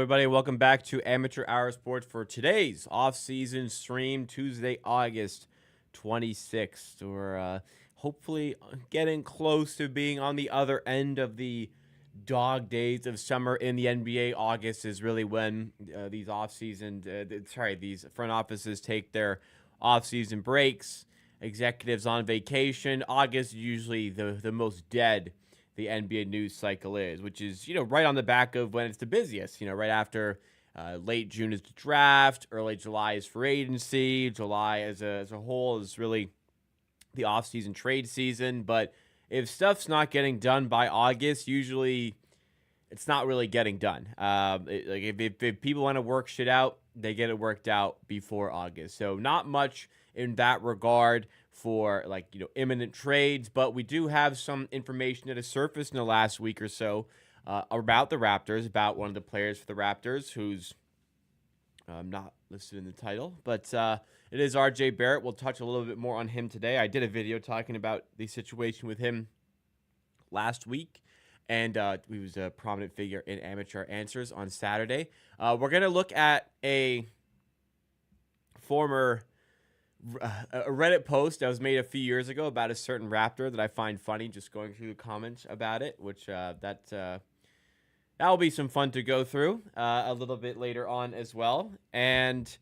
everybody. Welcome back to Amateur Hour Sports for today's off-season stream, Tuesday, August 26th. We're hopefully getting close to being on the other end of the dog days of summer in the NBA. August is really when these these front offices take their off-season breaks. Executives on vacation. August is usually the most dead the NBA news cycle is, which is, right on the back of when it's the busiest, right after late June is the draft, early July is free agency, July as a whole is really the off-season trade season. But if stuff's not getting done by August, usually it's not really getting done. If people want to work shit out, they get it worked out before August. So not much in that regard for imminent trades, but we do have some information that has surfaced in the last week or so about the Raptors, about one of the players for the Raptors who's not listed in the title, but it is RJ Barrett. We'll touch a little bit more on him today. I did a video talking about the situation with him last week, and he was a prominent figure in Amateur Answers on Saturday. We're going to look at a Reddit post that was made a few years ago about a certain Raptor that I find funny, just going through the comments about it, which that'll be some fun to go through a little bit later on as well. And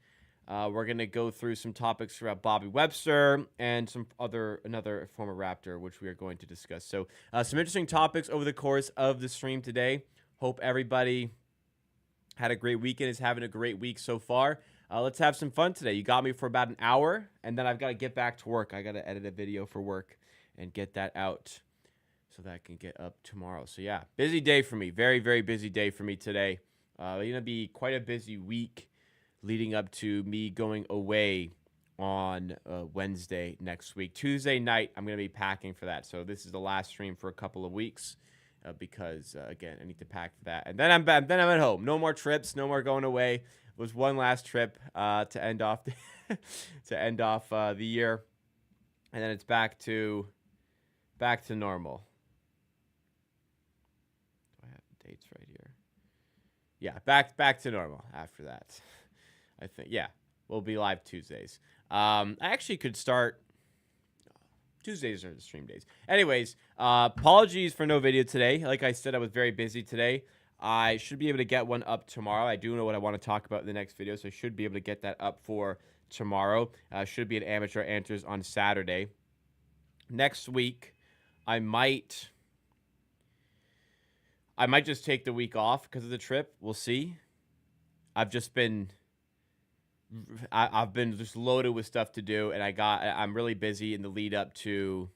we're going to go through some topics about Bobby Webster and another former Raptor, which we are going to discuss. So some interesting topics over the course of the stream today. Hope everybody had a great weekend, is having a great week so far. Let's have some fun today. You got me for about an hour, and then I've got to get back to work. I got to edit a video for work and get that out so that I can get up tomorrow. So, yeah, busy day for me. Very, very busy day for me today. Going to be quite a busy week leading up to me going away on Wednesday next week. Tuesday night, I'm going to be packing for that. So this is the last stream for a couple of weeks because, again, I need to pack for that. And then I'm at home. No more trips. No more going away. Was one last trip to end off the year, and then it's back to normal. Do I have the dates right here? Yeah, back to normal after that. I think, yeah, we'll be live Tuesdays. I actually could start. Tuesdays are the stream days. Anyways, apologies for no video today. Like I said, I was very busy today. I should be able to get one up tomorrow. I do know what I want to talk about in the next video, so I should be able to get that up for tomorrow. Should be an Amateur Answers on Saturday. Next week, I might just take the week off because of the trip. We'll see. I've been just loaded with stuff to do, and I'm really busy in the lead up to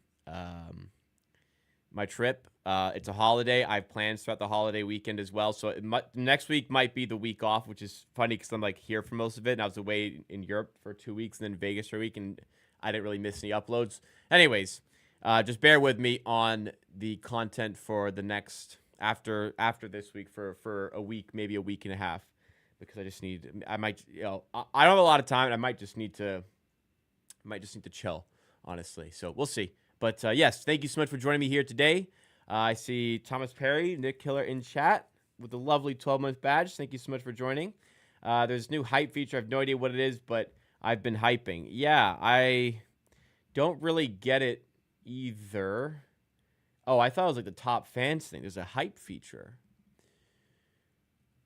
my trip. It's a holiday. I have plans throughout the holiday weekend as well. So next week might be the week off, which is funny because I'm here for most of it. And I was away in Europe for 2 weeks and then Vegas for a week, and I didn't really miss any uploads. Anyways, just bear with me on the content for the next after this week for a week, maybe a week and a half, because I don't have a lot of time, and I might just need to chill, honestly. So we'll see. But yes, thank you so much for joining me here today. I see Thomas Perry, Nick Killer in chat with a lovely 12-month badge. Thank you so much for joining. There's a new hype feature. I have no idea what it is, but I've been hyping. Yeah, I don't really get it either. Oh, I thought it was the top fans thing. There's a hype feature.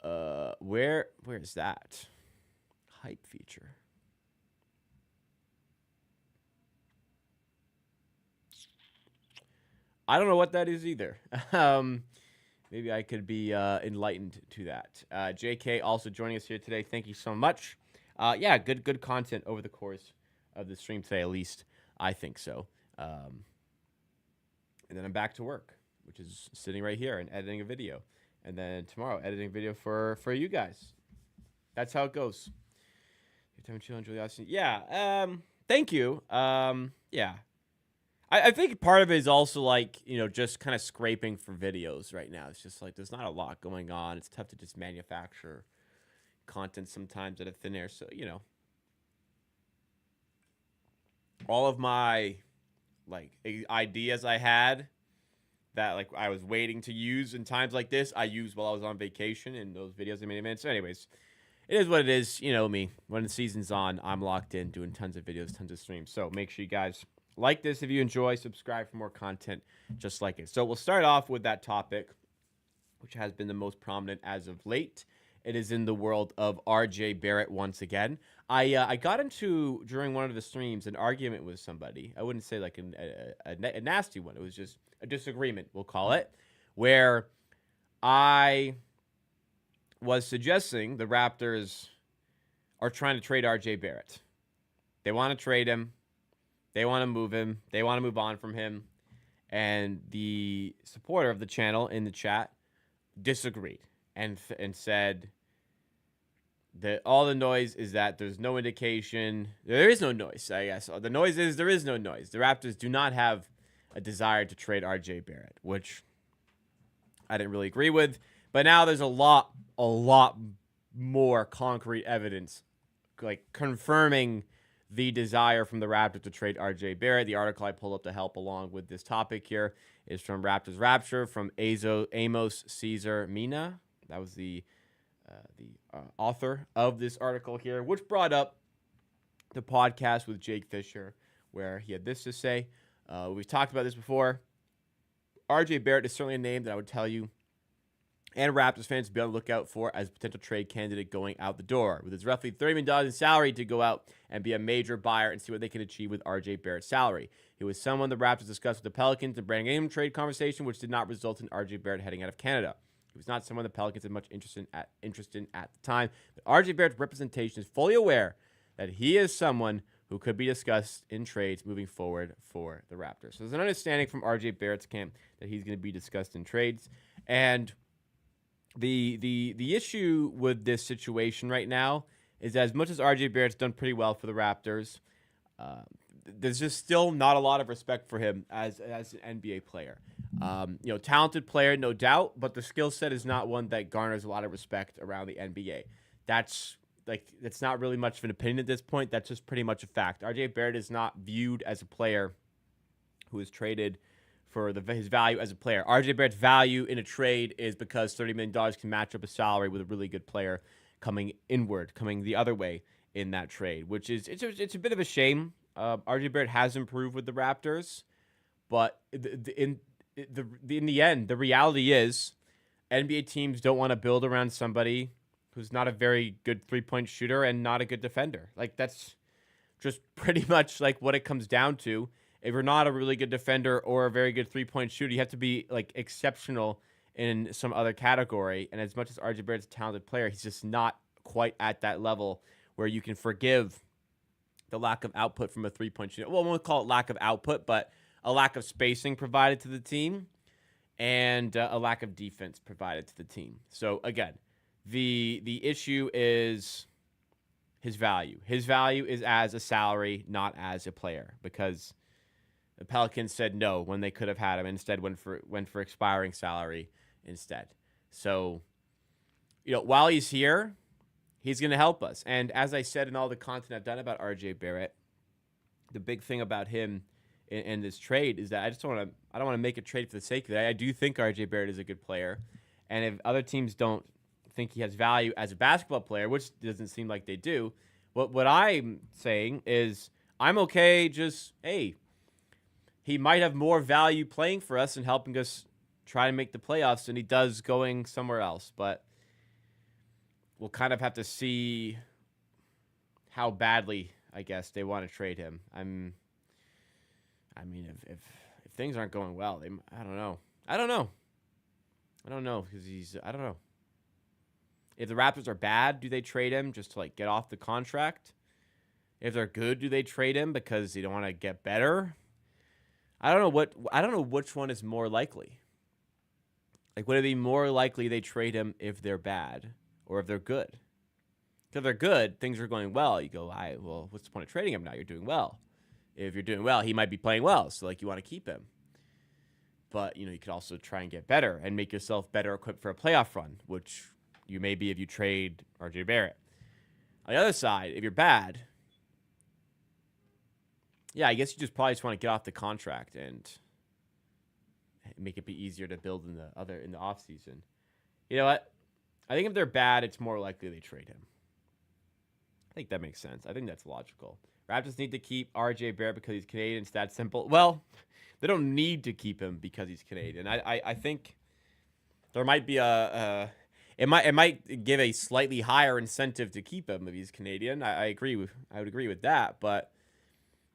Where is that? Hype feature. I don't know what that is either. Maybe I could be enlightened to that. JK also joining us here today. Thank you so much. Yeah, good content over the course of the stream today, at least I think so. And then I'm back to work, which is sitting right here and editing a video. And then tomorrow, editing a video for you guys. That's how it goes. Yeah, thank you. Yeah. I think part of it is also just kind of scraping for videos right now. It's just there's not a lot going on. It's tough to just manufacture content sometimes out of thin air. So, all of my ideas I had that like I was waiting to use in times like this. I used while I was on vacation in those videos I made in advance. So anyways, it is what it is. You know me. When the season's on, I'm locked in doing tons of videos, tons of streams. So make sure you guys like this if you enjoy. Subscribe for more content just like it. So we'll start off with that topic, which has been the most prominent as of late. It is in the world of RJ Barrett once again. I got into, during one of the streams, an argument with somebody. I wouldn't say like a nasty one. It was just a disagreement, we'll call it, where I was suggesting the Raptors are trying to trade RJ Barrett. They want to trade him. They want to move him. They want to move on from him. And the supporter of the channel in the chat disagreed and said that all the noise is that there's no indication. There is no noise, I guess. The noise is there is no noise. The Raptors do not have a desire to trade RJ Barrett, which I didn't really agree with. But now there's a lot more concrete evidence, like confirming the desire from the Raptors to trade RJ Barrett. The article I pulled up to help along with this topic here is from Raptors Rapture from Amos Caesar Mina. That was the author of this article here, which brought up the podcast with Jake Fisher, where he had this to say. We've talked about this before. RJ Barrett is certainly a name that I would tell you and Raptors fans to be on the lookout for as a potential trade candidate going out the door. With his roughly $30 million in salary to go out and be a major buyer and see what they can achieve with RJ Barrett's salary. He was someone the Raptors discussed with the Pelicans and Gramegna trade conversation, which did not result in RJ Barrett heading out of Canada. He was not someone the Pelicans had much interest in at the time, but RJ Barrett's representation is fully aware that he is someone who could be discussed in trades moving forward for the Raptors. So there's an understanding from RJ Barrett's camp that he's going to be discussed in trades. And the issue with this situation right now is that as much as RJ Barrett's done pretty well for the Raptors, there's just still not a lot of respect for him as an NBA player. Talented player, no doubt, but the skill set is not one that garners a lot of respect around the NBA. That's not really much of an opinion at this point. That's just pretty much a fact. RJ Barrett is not viewed as a player who is traded for his value as a player. RJ Barrett's value in a trade is because $30 million can match up a salary with a really good player coming the other way in that trade, which is it's a bit of a shame. RJ Barrett has improved with the Raptors, but in the end, the reality is NBA teams don't want to build around somebody who's not a very good three-point shooter and not a good defender. Like, that's just pretty much like what it comes down to. If you're not a really good defender or a very good three-point shooter, you have to be like exceptional in some other category. And as much as RJ Barrett's a talented player, he's just not quite at that level where you can forgive the lack of output from a three-point shooter. Well, I won't call it lack of output, but a lack of spacing provided to the team and a lack of defense provided to the team. So again, the issue is his value. His value is as a salary, not as a player, because the Pelicans said no when they could have had him. Instead, went for expiring salary instead. So, while he's here, he's going to help us. And as I said in all the content I've done about RJ Barrett, the big thing about him in this trade is that I don't want to make a trade for the sake of it. I do think RJ Barrett is a good player, and if other teams don't think he has value as a basketball player, which doesn't seem like they do, what I'm saying is I'm okay. He might have more value playing for us and helping us try to make the playoffs than he does going somewhere else. But we'll kind of have to see how badly, I guess, they want to trade him. If things aren't going well, I don't know. I don't know because I don't know. If the Raptors are bad, do they trade him just to get off the contract? If they're good, do they trade him because they don't want to get better? I don't know which one is more likely. Would it be more likely they trade him if they're bad or if they're good? If they're good, things are going well. You go, well, what's the point of trading him now? You're doing well. If you're doing well, he might be playing well, so you want to keep him. But you could also try and get better and make yourself better equipped for a playoff run, which you may be if you trade RJ Barrett. On the other side, if you're bad, yeah, I guess you probably want to get off the contract and make it be easier to build in the offseason. You know what? I think if they're bad, it's more likely they trade him. I think that makes sense. I think that's logical. Raptors need to keep RJ Barrett because he's Canadian. It's that simple. Well, they don't need to keep him because he's Canadian. I think there might be it might give a slightly higher incentive to keep him if he's Canadian. I would agree with that. But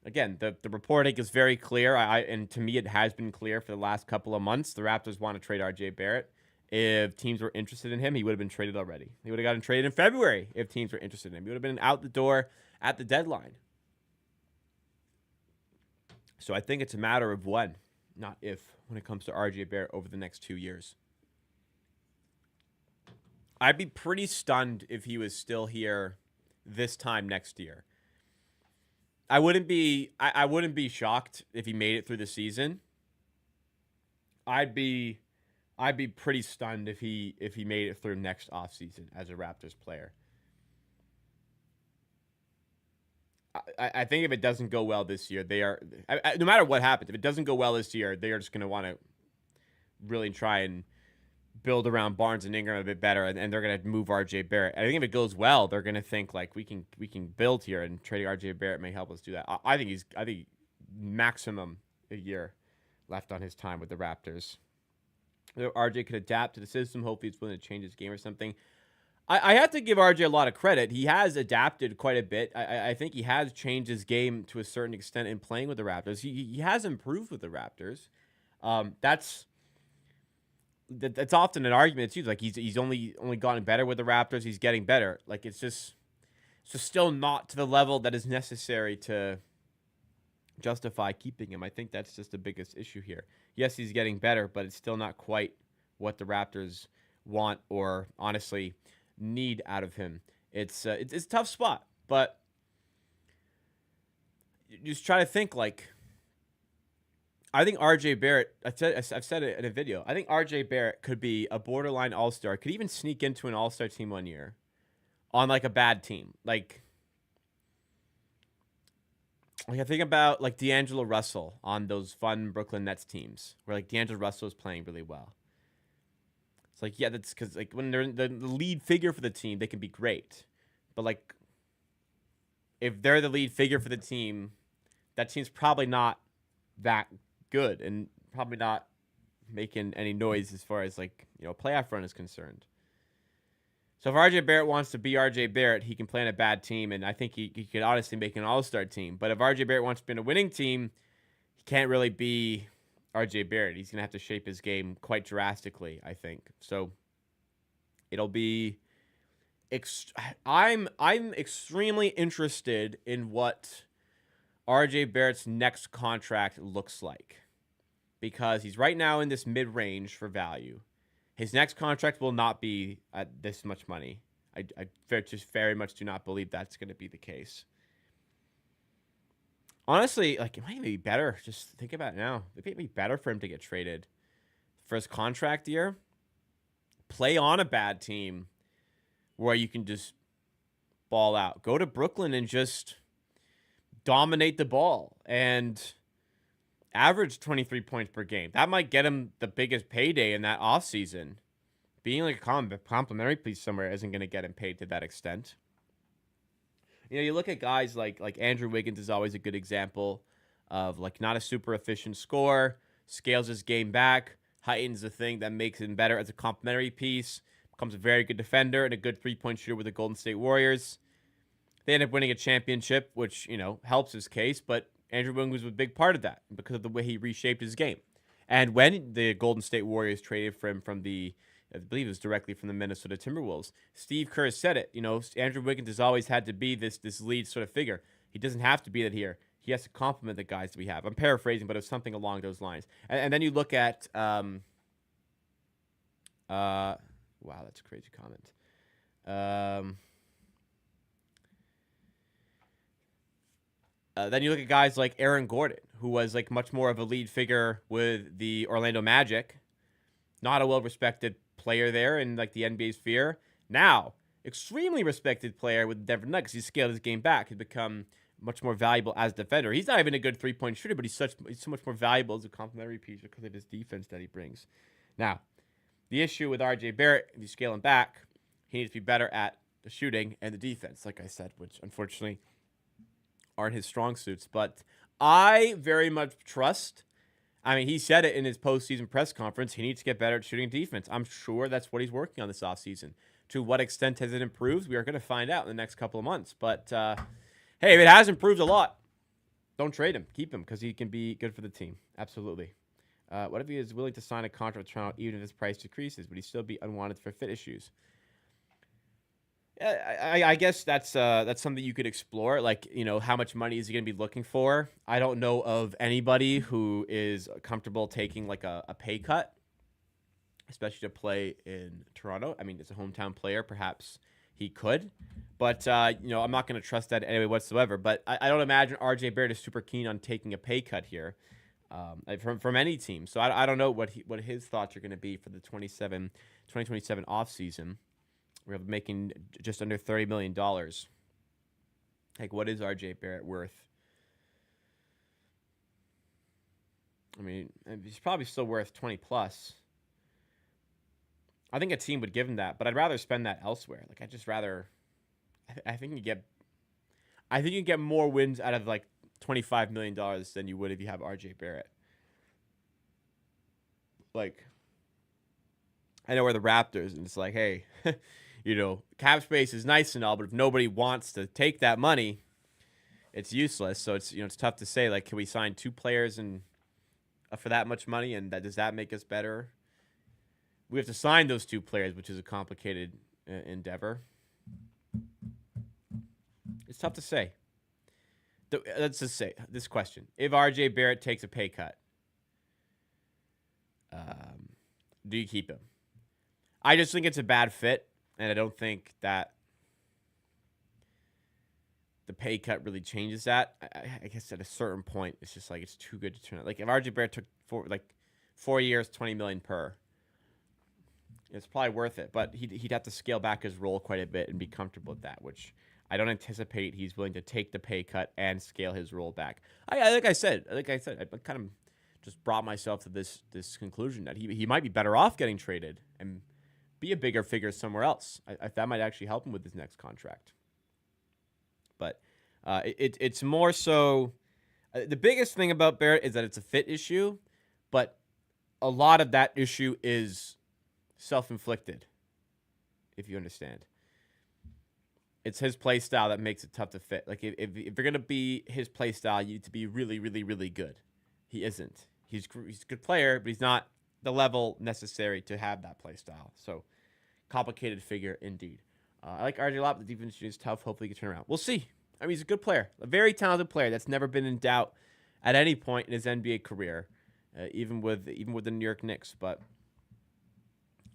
again, the reporting is very clear. And to me, it has been clear for the last couple of months. The Raptors want to trade RJ Barrett. If teams were interested in him, he would have been traded already. He would have gotten traded in February if teams were interested in him. He would have been out the door at the deadline. So I think it's a matter of when, not if, when it comes to RJ Barrett over the next 2 years. I'd be pretty stunned if he was still here this time next year. I wouldn't be shocked if he made it through the season. I'd be pretty stunned if he made it through next offseason as a Raptors player. I think if it doesn't go well this year, no matter what happens, if it doesn't go well this year, they are just going to want to really try and build around Barnes and Ingram a bit better, and they're going to move RJ Barrett. I think if it goes well, they're going to think like we can build here, and trading RJ Barrett may help us do that. I think maximum a year left on his time with the Raptors. RJ could adapt to the system. Hopefully, he's willing to change his game or something. I have to give RJ a lot of credit. He has adapted quite a bit. I think he has changed his game to a certain extent in playing with the Raptors. He has improved with the Raptors. That's often an argument. It's used like he's only gotten better with the Raptors. He's getting better. Like it's just still not to the level that is necessary to justify keeping him. I think that's just the biggest issue here. Yes, he's getting better, but it's still not quite what the Raptors want or honestly need out of him. It's a tough spot, but just try to think like. I think RJ Barrett, I've said it in a video, I think RJ Barrett could be a borderline all-star, could even sneak into an all-star team one year on like a bad team. Like I think about like D'Angelo Russell on those fun Brooklyn Nets teams where like D'Angelo Russell is playing really well. It's like, yeah, that's because like when they're the lead figure for the team, they can be great. But like if they're the lead figure for the team, that team's probably not that good and probably not making any noise as far as like, playoff run is concerned. So if RJ Barrett wants to be RJ Barrett, he can play on a bad team, and I think he could honestly make an all-star team. But if RJ Barrett wants to be in a winning team, he can't really be RJ Barrett. He's going to have to shape his game quite drastically, I think. So it'll be I'm extremely interested in what RJ Barrett's next contract looks like, because he's right now in this mid-range for value. His next contract will not be at this much money. I just very much do not believe that's going to be the case. Honestly, like, it might be better. Just think about it now. It might be better for him to get traded for his contract year. Play on a bad team where you can just ball out. Go to Brooklyn and just dominate the ball and average 23 points per game. That might get him the biggest payday in that offseason. Being like a complimentary piece somewhere isn't going to get him paid to that extent. You look at guys like Andrew Wiggins is always a good example of like not a super efficient scorer, scales his game back, heightens the thing that makes him better as a complimentary piece, becomes a very good defender and a good three-point shooter with the Golden State Warriors. They end up winning a championship, which, helps his case, but Andrew Wiggins was a big part of that because of the way he reshaped his game. And when the Golden State Warriors traded for him from I believe it was directly from the Minnesota Timberwolves, Steve Kerr said it, Andrew Wiggins has always had to be this lead sort of figure. He doesn't have to be that here. He has to complement the guys that we have. I'm paraphrasing, but it was something along those lines. And then you look at, wow, that's a crazy comment. Then you look at guys like Aaron Gordon, who was like much more of a lead figure with the Orlando Magic. Not a well-respected player there in like the NBA sphere. Now, extremely respected player with the Denver Nuggets. He's scaled his game back. He's become much more valuable as a defender. He's not even a good three-point shooter, but he's so much more valuable as a complementary piece because of his defense that he brings. Now, the issue with R.J. Barrett, if you scale him back, he needs to be better at the shooting and the defense, like I said, which unfortunately aren't his strong suits. But I very much trust. I mean, he said it in his postseason press conference. He needs to get better at shooting defense. I'm sure that's what he's working on this offseason. To what extent has it improved? We are going to find out in the next couple of months. But, hey, if it has improved a lot, don't trade him. Keep him because he can be good for the team. Absolutely. What if he is willing to sign a contract with Toronto even if his price decreases? Would he still be unwanted for fit issues? I guess that's something you could explore. Like, how much money is he going to be looking for? I don't know of anybody who is comfortable taking like a pay cut, especially to play in Toronto. I mean, as a hometown player, perhaps he could. But, I'm not going to trust that anyway whatsoever. But I don't imagine R.J. Barrett is super keen on taking a pay cut here from any team. So I don't know what his thoughts are going to be for the 2027 offseason. We're making just under $30 million. Like, what is R.J. Barrett worth? I mean, he's probably still worth 20 plus. I think a team would give him that, but I'd rather spend that elsewhere. Like, I think you get more wins out of like $25 million than you would if you have R.J. Barrett. Like, I know we're the Raptors, and it's like, hey, cap space is nice and all, but if nobody wants to take that money, it's useless. So it's tough to say, like, can we sign two players and for that much money, and does that make us better? We have to sign those two players, which is a complicated endeavor. It's tough to say. Let's just say this question: if R.J. Barrett takes a pay cut, do you keep him? I just think it's a bad fit, and I don't think that the pay cut really changes that. I guess at a certain point, it's just like it's too good to turn out. Like if R.J. Barrett took 4 years, $20 million per, it's probably worth it. But he'd have to scale back his role quite a bit and be comfortable with that, which I don't anticipate he's willing to take the pay cut and scale his role back. Like I said, I kind of just brought myself to this conclusion that he might be better off getting traded and be a bigger figure somewhere else. That might actually help him with his next contract. But it's more so the biggest thing about Barrett is that it's a fit issue, but a lot of that issue is self-inflicted, if you understand. It's his play style that makes it tough to fit. Like if you're going to be his play style, you need to be really, really, really good. He isn't. He's a good player, but he's not the level necessary to have that play style. So complicated figure indeed. I like RJ a lot, but the defense is tough. Hopefully he can turn around. We'll see. I mean, he's a good player, a very talented player that's never been in doubt at any point in his NBA career, even with the New York Knicks. But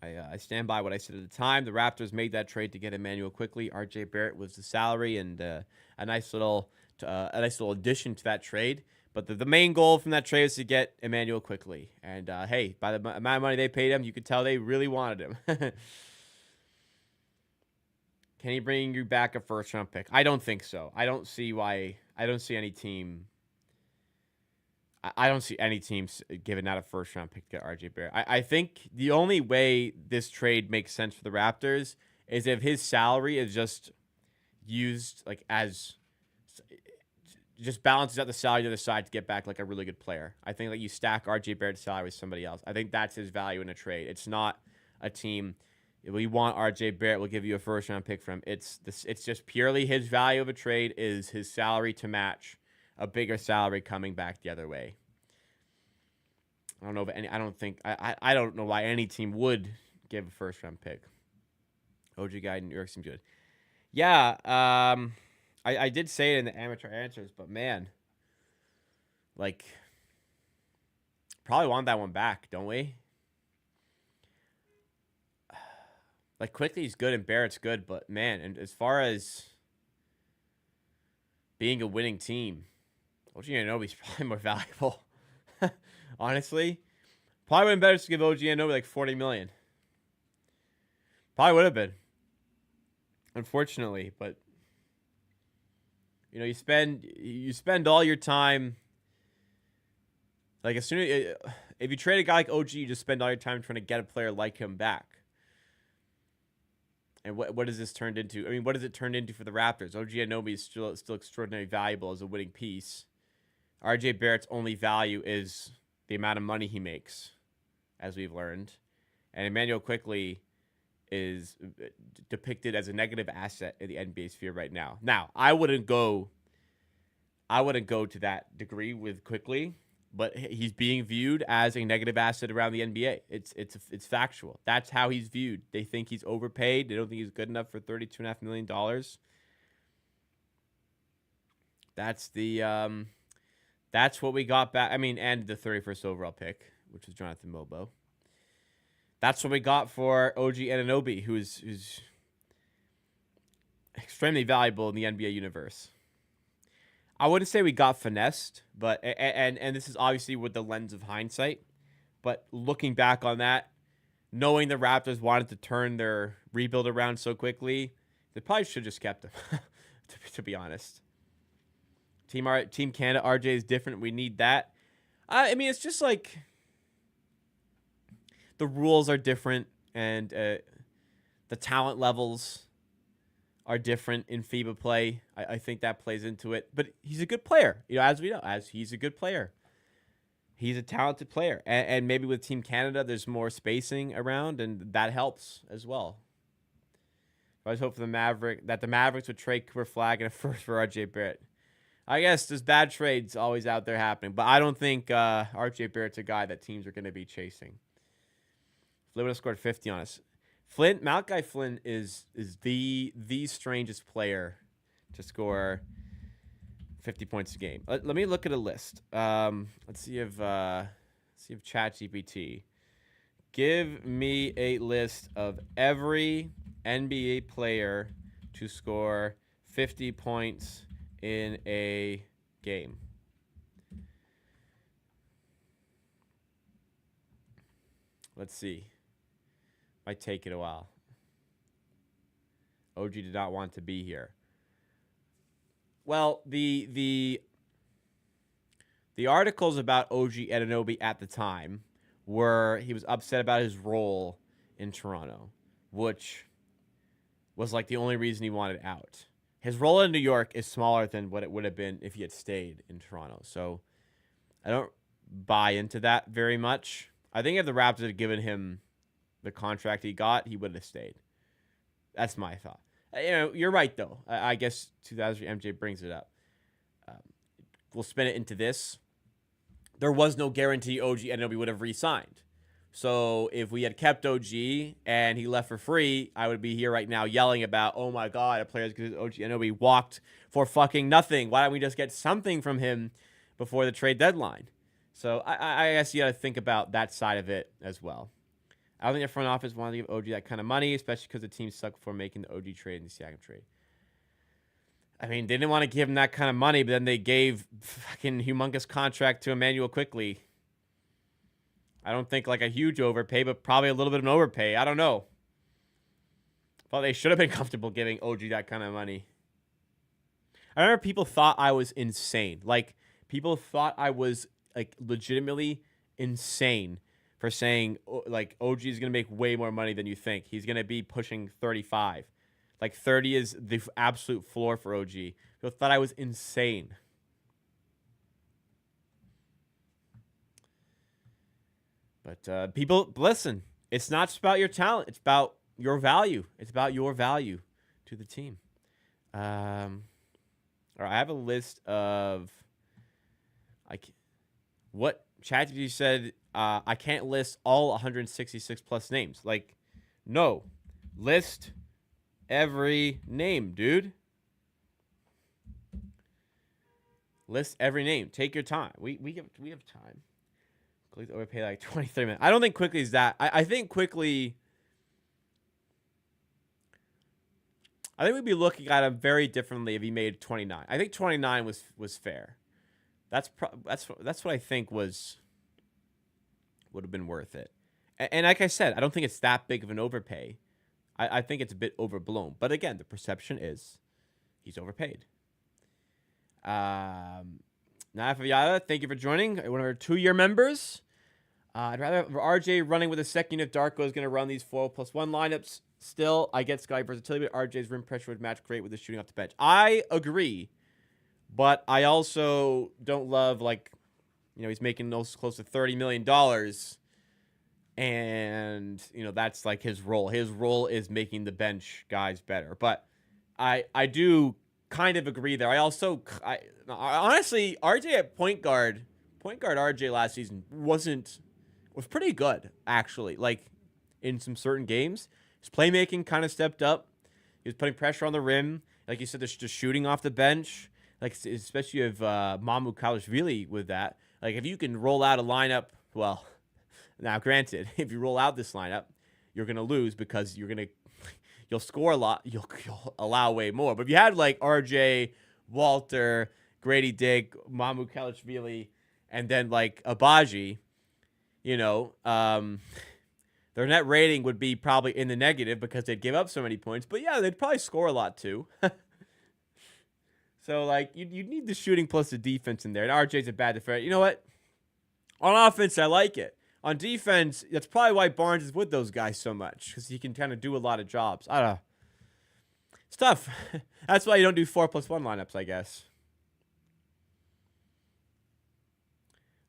I stand by what I said at the time. The Raptors made that trade to get Emmanuel quickly. R.J. Barrett was the salary and a nice little addition to that trade. But the main goal from that trade was to get Emmanuel quickly. And hey, by the amount of money they paid him, you could tell they really wanted him. Can he bring you back a first-round pick? I don't think so. I don't see any team. I don't see any teams giving out a first-round pick to get RJ Barrett. I think the only way this trade makes sense for the Raptors is if his salary is just used like as just balances out the salary to the other side to get back like a really good player. I think like you stack RJ Barrett's salary with somebody else. I think that's his value in a trade. It's not a team. If we want RJ Barrett, we'll give you a first-round pick from him. It's just purely his value of a trade is his salary to match a bigger salary coming back the other way. I don't know if any. I don't know why any team would give a first-round pick. OG guy in New York seems good. Yeah, I did say it in the amateur answers, but man, like, probably want that one back, don't we? Like, Quickly's good and Barrett's good, but man, and as far as being a winning team, OG Anunoby's probably more valuable. Honestly, probably would have been better to give OG Anunoby like $40 million. Probably would have been, unfortunately, but You spend all your time, like, as soon as if you trade a guy like OG, you just spend all your time trying to get a player like him back. And what does this turned into? I mean, what does it turn into for the Raptors? OG Anunoby is still extraordinarily valuable as a winning piece. RJ Barrett's only value is the amount of money he makes, as we've learned. And Emmanuel Quickley is depicted as a negative asset in the NBA sphere right now. Now, I wouldn't go to that degree with Quickley, but he's being viewed as a negative asset around the NBA. It's factual. That's how he's viewed. They think he's overpaid. They don't think he's good enough for $32.5 million. That's what we got back. I mean, and the 31st overall pick, which was Jonathan Mobo. That's what we got for OG Anunoby, who's extremely valuable in the NBA universe. I wouldn't say we got finessed, but and this is obviously with the lens of hindsight. But looking back on that, knowing the Raptors wanted to turn their rebuild around so quickly, they probably should have just kept him, to be honest. Team Canada, RJ is different. We need that. I mean, it's just like the rules are different, and the talent levels are different in FIBA play. I think that plays into it. But he's a good player, as we know, he's a good player. He's a talented player. And maybe with Team Canada, there's more spacing around, and that helps as well. I always hope for the Mavericks would trade Cooper Flag and a first for RJ Barrett. I guess there's bad trades always out there happening, but I don't think RJ Barrett's a guy that teams are going to be chasing. Flynn would have scored 50 on us. Malachi Flynn is the strangest player to score 50 points a game. Let me look at a list. Let's see if ChatGPT give me a list of every NBA player to score 50 points in a game. Let's see. Might take it a while. OG did not want to be here. Well, the articles about OG Anunoby at the time were he was upset about his role in Toronto, which was like the only reason he wanted out. His role in New York is smaller than what it would have been if he had stayed in Toronto. So I don't buy into that very much. I think if the Raptors had given him the contract he got, he would have stayed. That's my thought. You're right, though. I guess 2003 MJ brings it up. We'll spin it into this. There was no guarantee OG Anunoby would have re-signed. So if we had kept OG and he left for free, I would be here right now yelling about, oh my God, a player as good as OG Anunoby walked for fucking nothing. Why don't we just get something from him before the trade deadline? So I guess you got to think about that side of it as well. I don't think the front office wanted to give OG that kind of money, especially because the team sucked for making the OG trade and the Siakam trade. I mean, they didn't want to give him that kind of money, but then they gave fucking humongous contract to Emmanuel Quickley. I don't think like a huge overpay, but probably a little bit of an overpay. I don't know. Thought they should have been comfortable giving OG that kind of money. I remember people thought I was insane. Like, people thought I was like legitimately insane for saying, like, OG is going to make way more money than you think. He's going to be pushing 35. Like, 30 is the absolute floor for OG. People thought I was insane. But people, listen, it's not just about your talent. It's about your value. It's about your value to the team. All right, I have a list of what ChatGPT said. I can't list all 166 plus names. Like, no, list every name, dude. List every name. Take your time. We have time. Quickly overpay like 23 minutes. I don't think Quickly is that. I think Quickly. I think we'd be looking at him very differently if he made 29. I think 29 was fair. That's what I think would have been worth it. And like I said, I don't think it's that big of an overpay. I think it's a bit overblown. But again, the perception is he's overpaid. Nafaviata, thank you for joining. One of our 2-year members. I'd rather RJ running with a second if Darko is going to run these 4+1 lineups. Still, I get Sky versatility, but RJ's rim pressure would match great with the shooting off the bench. I agree, but I also don't love, like, he's making those close to $30 million, and, that's, like, his role. His role is making the bench guys better. But I do kind of agree there. Honestly, RJ at point guard RJ last season was pretty good, actually. Like, in some certain games, his playmaking kind of stepped up. He was putting pressure on the rim. Like you said, there's just shooting off the bench. Like, especially if Mamu Kalashvili with that. Like, if you can roll out a lineup, well, now granted, if you roll out this lineup, you're gonna lose because you'll score a lot. You'll allow way more. But if you had like RJ, Walter, Grady Dick, Mamu Kalashvili, and then like Abaji, their net rating would be probably in the negative because they'd give up so many points. But yeah, they'd probably score a lot too. So like you need the shooting plus the defense in there. And RJ's a bad defender. You know what? On offense, I like it. On defense, that's probably why Barnes is with those guys so much, because he can kind of do a lot of jobs. I don't know. It's tough. That's why you don't do 4+1 lineups, I guess.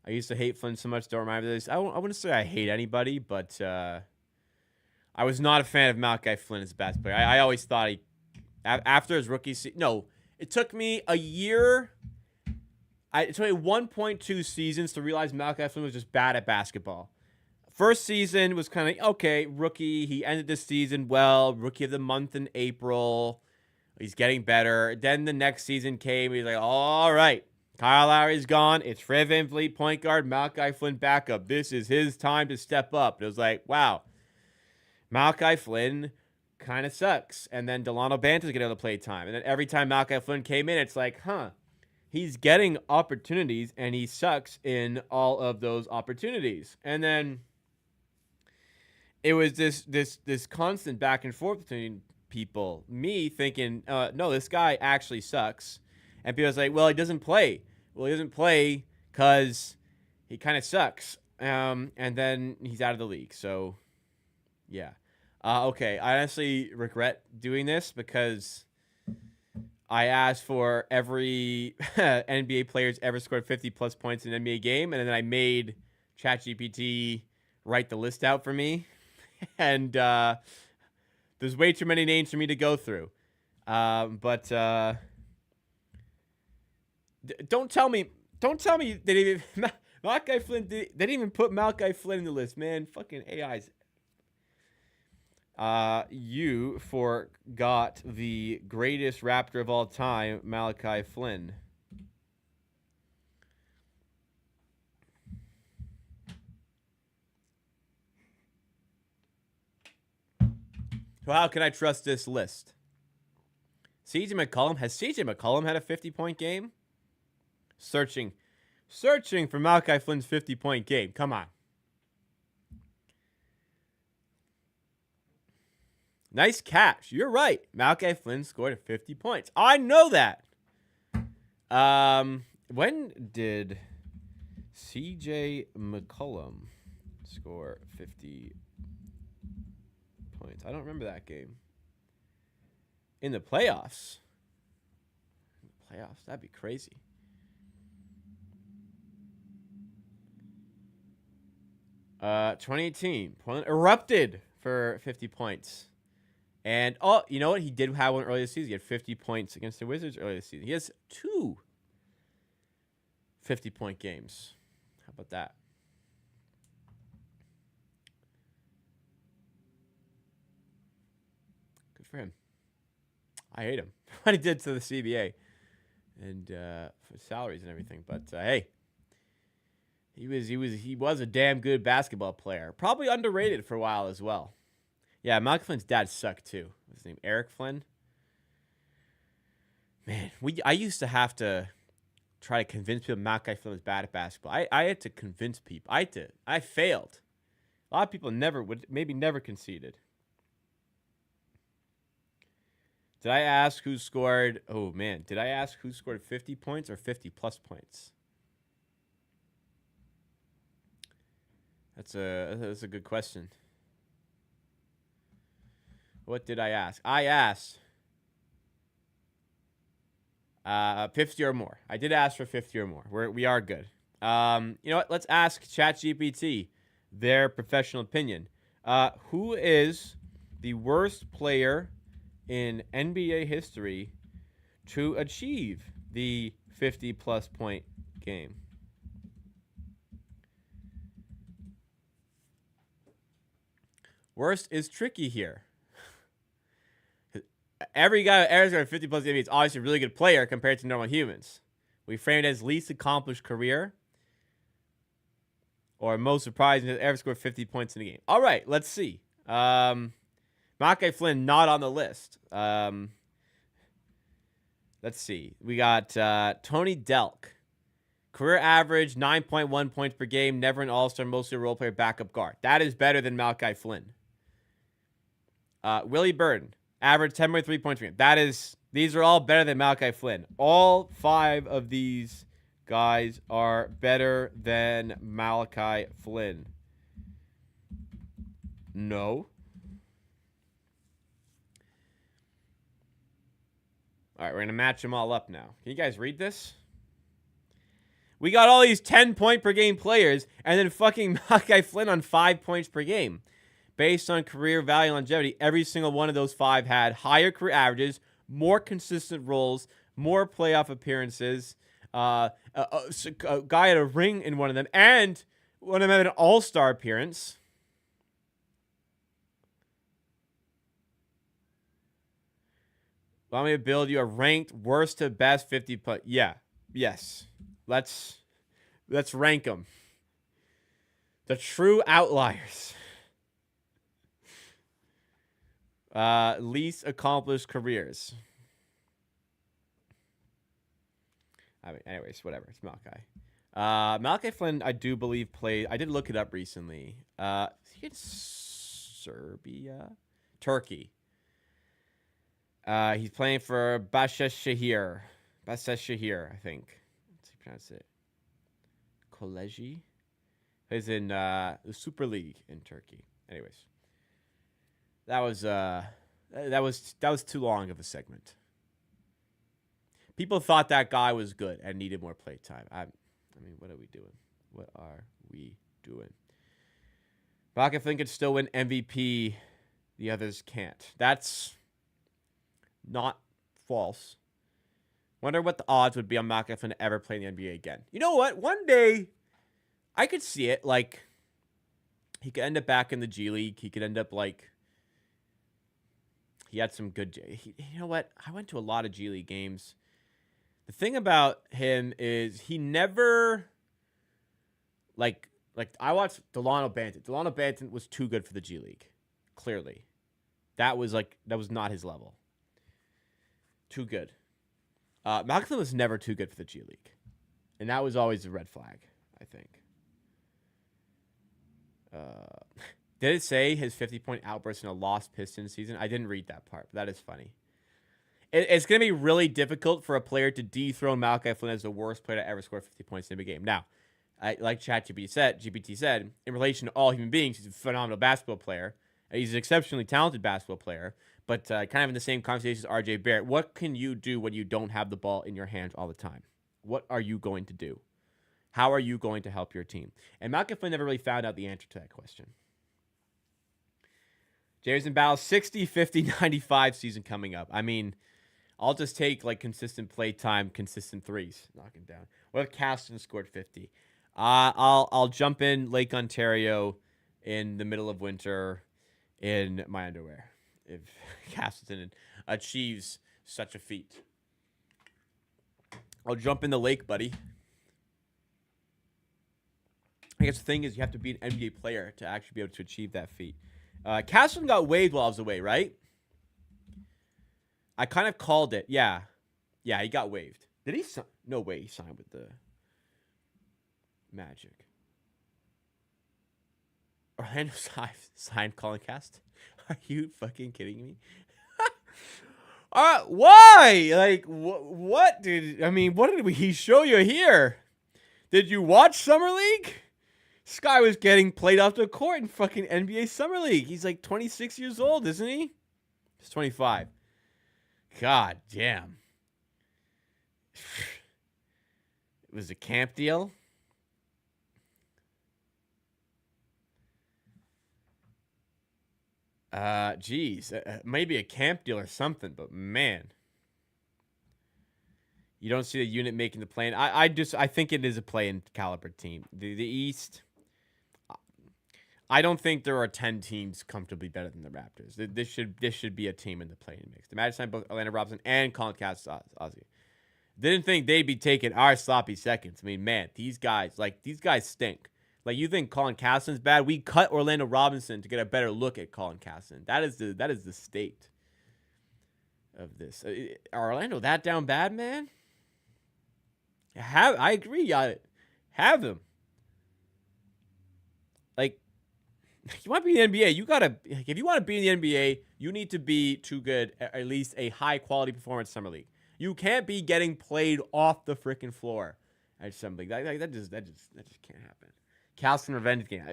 I used to hate Flynn so much. Don't remind me of this. I wouldn't say I hate anybody, but I was not a fan of Malachi Flynn as a basketball player. I always thought after his rookie season. No, it took me a year. It took me 1.2 seasons to realize Malachi Flynn was just bad at basketball. First season was kind of, okay, rookie. He ended the season well. Rookie of the month in April. He's getting better. Then the next season came. He's like, all right, Kyle Lowry's gone. It's Fred VanVleet, point guard. Malachi Flynn backup. This is his time to step up. It was like, wow, Malachi Flynn kind of sucks. And then Delano Banta's getting all the play time. And then every time Malachi Flynn came in, it's like, he's getting opportunities, and he sucks in all of those opportunities. And then it was this constant back and forth between people. Me thinking, no, this guy actually sucks. And people was like, well, he doesn't play. Well, he doesn't play because he kind of sucks. And then he's out of the league. So, yeah. Okay, I honestly regret doing this because I asked for every NBA player's ever scored 50-plus points in an NBA game, and then I made ChatGPT write the list out for me. And there's way too many names for me to go through. But don't tell me they didn't even Malachi Flynn. They didn't even put Malachi Flynn in the list, man. Fucking AIs. You forgot the greatest Raptor of all time, Malachi Flynn. So how can I trust this list? CJ McCollum. Has CJ McCollum had a 50-point game? Searching for Malachi Flynn's 50-point game. Come on. Nice catch. You're right. Malachi Flynn scored 50 points. I know that. When did CJ McCollum score 50 points? I don't remember that game. In the playoffs. That'd be crazy. Uh, 2018. Portland erupted for 50 points. And, you know what? He did have one earlier this season. He had 50 points against the Wizards earlier this season. He has 2 50-point games. How about that? Good for him. I hate him. What he did to the CBA. And for salaries and everything. But, hey. He was a damn good basketball player. Probably underrated for a while as well. Yeah, Malachi Flynn's dad sucked too. What's his name? Eric Flynn? Man, I used to have to try to convince people Malachi Flynn was bad at basketball. I had to convince people. I failed. A lot of people never conceded. Did I ask who scored? Oh, man. Did I ask who scored 50 points or 50-plus points? That's a good question. What did I ask? I asked 50 or more. I did ask for 50 or more. We are good. You know what? Let's ask ChatGPT their professional opinion. Who is the worst player in NBA history to achieve the 50-plus point game? Worst is tricky here. Every guy who ever got 50-plus NBA is obviously a really good player compared to normal humans. We frame it as least accomplished career or most surprising to ever score 50 points in a game. All right, let's see. Malachi Flynn not on the list. Let's see. We got Tony Delk. Career average, 9.1 points per game. Never an all-star, mostly a role player, backup guard. That is better than Malachi Flynn. Willie Burton. Average 10.3 points per game. These are all better than Malachi Flynn. All 5 of these guys are better than Malachi Flynn. No. All right, we're going to match them all up now. Can you guys read this? We got all these 10-point per game players, and then fucking Malachi Flynn on 5 points per game. Based on career value and longevity, every single one of those 5 had higher career averages, more consistent roles, more playoff appearances. A guy had a ring in one of them, and one of them had an all-star appearance. Want me to build you a ranked worst to best 50 put? Yeah. Yes. Let's rank them. The true outliers. Least accomplished careers. I mean, anyways, whatever. It's Malachi. Malachi Flynn, I do believe played. I did look it up recently. He in Serbia, Turkey. He's playing for Başakşehir, I think. Let's see, pronounce it. Koleji. He's in the Super League in Turkey. Anyways, that was too long of a segment. People thought that guy was good and needed more play time. I mean, what are we doing? What are we doing? Malachi Flynn could still win MVP. The others can't. That's not false. Wonder what the odds would be on Malachi Flynn to ever play in the NBA again. You know what? One day, I could see it. Like, he could end up back in the G League. He could end up, like, he had some good... you know what? I went to a lot of G League games. The thing about him is he never... Like I watched Delano Banton. Delano Banton was too good for the G League. Clearly. That was not his level. Too good. Malachi Flynn was never too good for the G League. And that was always a red flag, I think. Did it say his 50-point outburst in a lost Pistons season? I didn't read that part, but that is funny. It's going to be really difficult for a player to dethrone Malachi Flynn as the worst player to ever score 50 points in a game. Now, like GPT said, in relation to all human beings, he's a phenomenal basketball player. He's an exceptionally talented basketball player, but kind of in the same conversation as RJ Barrett. What can you do when you don't have the ball in your hands all the time? What are you going to do? How are you going to help your team? And Malachi Flynn never really found out the answer to that question. Jameson Battle's 60, 50, 95 season coming up. I mean, I'll just take like consistent play time, consistent threes, knock him down. What if Caston scored 50? I'll jump in Lake Ontario in the middle of winter in my underwear if Castleton achieves such a feat. I'll jump in the lake, buddy. I guess the thing is you have to be an NBA player to actually be able to achieve that feat. Castleton got waived while I was away, right? I kind of called it. Yeah, he got waived. Did he? No way he signed with the Magic. Orlando signed Colin Cast. Are you fucking kidding me? Why? Like, what did he show you here? Did you watch Summer League? This guy was getting played off the court in fucking NBA Summer League. He's like 26 years old, isn't he? He's 25. God damn. It was a camp deal. Geez. Maybe a camp deal or something, but man. You don't see the unit making the play-in. I think it is a play-in caliber team. The East, I don't think there are 10 teams comfortably better than the Raptors. This should be a team in the play-in mix. The Magic signed both Orlando Robinson and Colin Ozzy. Didn't think they'd be taking our sloppy seconds. I mean, man, these guys stink. Like, you think Colin Castleton's bad? We cut Orlando Robinson to get a better look at Colin Castleton. That is the state of this. Are Orlando that down bad, man? I agree. Have him. Like, you want to be in the NBA, you gotta. If you want to be in the NBA, you need to be too good. At least a high quality performance summer league. You can't be getting played off the freaking floor at Summer League. That just can't happen. Castleton revenge game.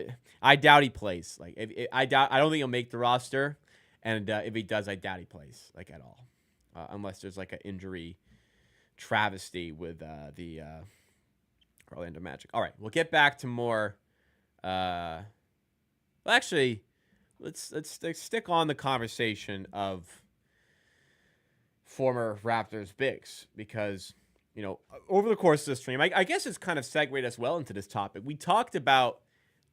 I doubt he plays. Like, I don't think he'll make the roster, and if he does, I doubt he plays like at all, unless there's like an injury travesty with the Orlando Magic. All right, we'll get back to more. Well, actually, let's stick on the conversation of former Raptors bigs, because, you know, over the course of the stream, I guess it's kind of segued us well into this topic. We talked about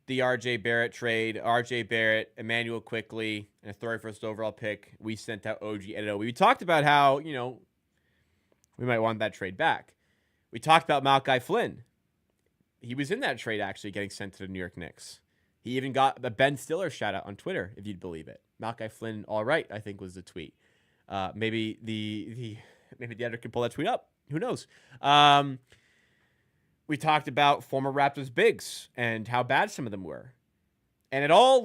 the RJ Barrett trade, RJ Barrett, Emmanuel Quickley, and a 31st overall pick. We sent out OG Anunoby. We talked about how, you know, we might want that trade back. We talked about Malachi Flynn. He was in that trade, actually, getting sent to the New York Knicks. He even got the Ben Stiller shout out on Twitter, if you'd believe it. Malachi Flynn, all right, I think was the tweet. Maybe the editor can pull that tweet up. Who knows? We talked about former Raptors bigs and how bad some of them were. And it all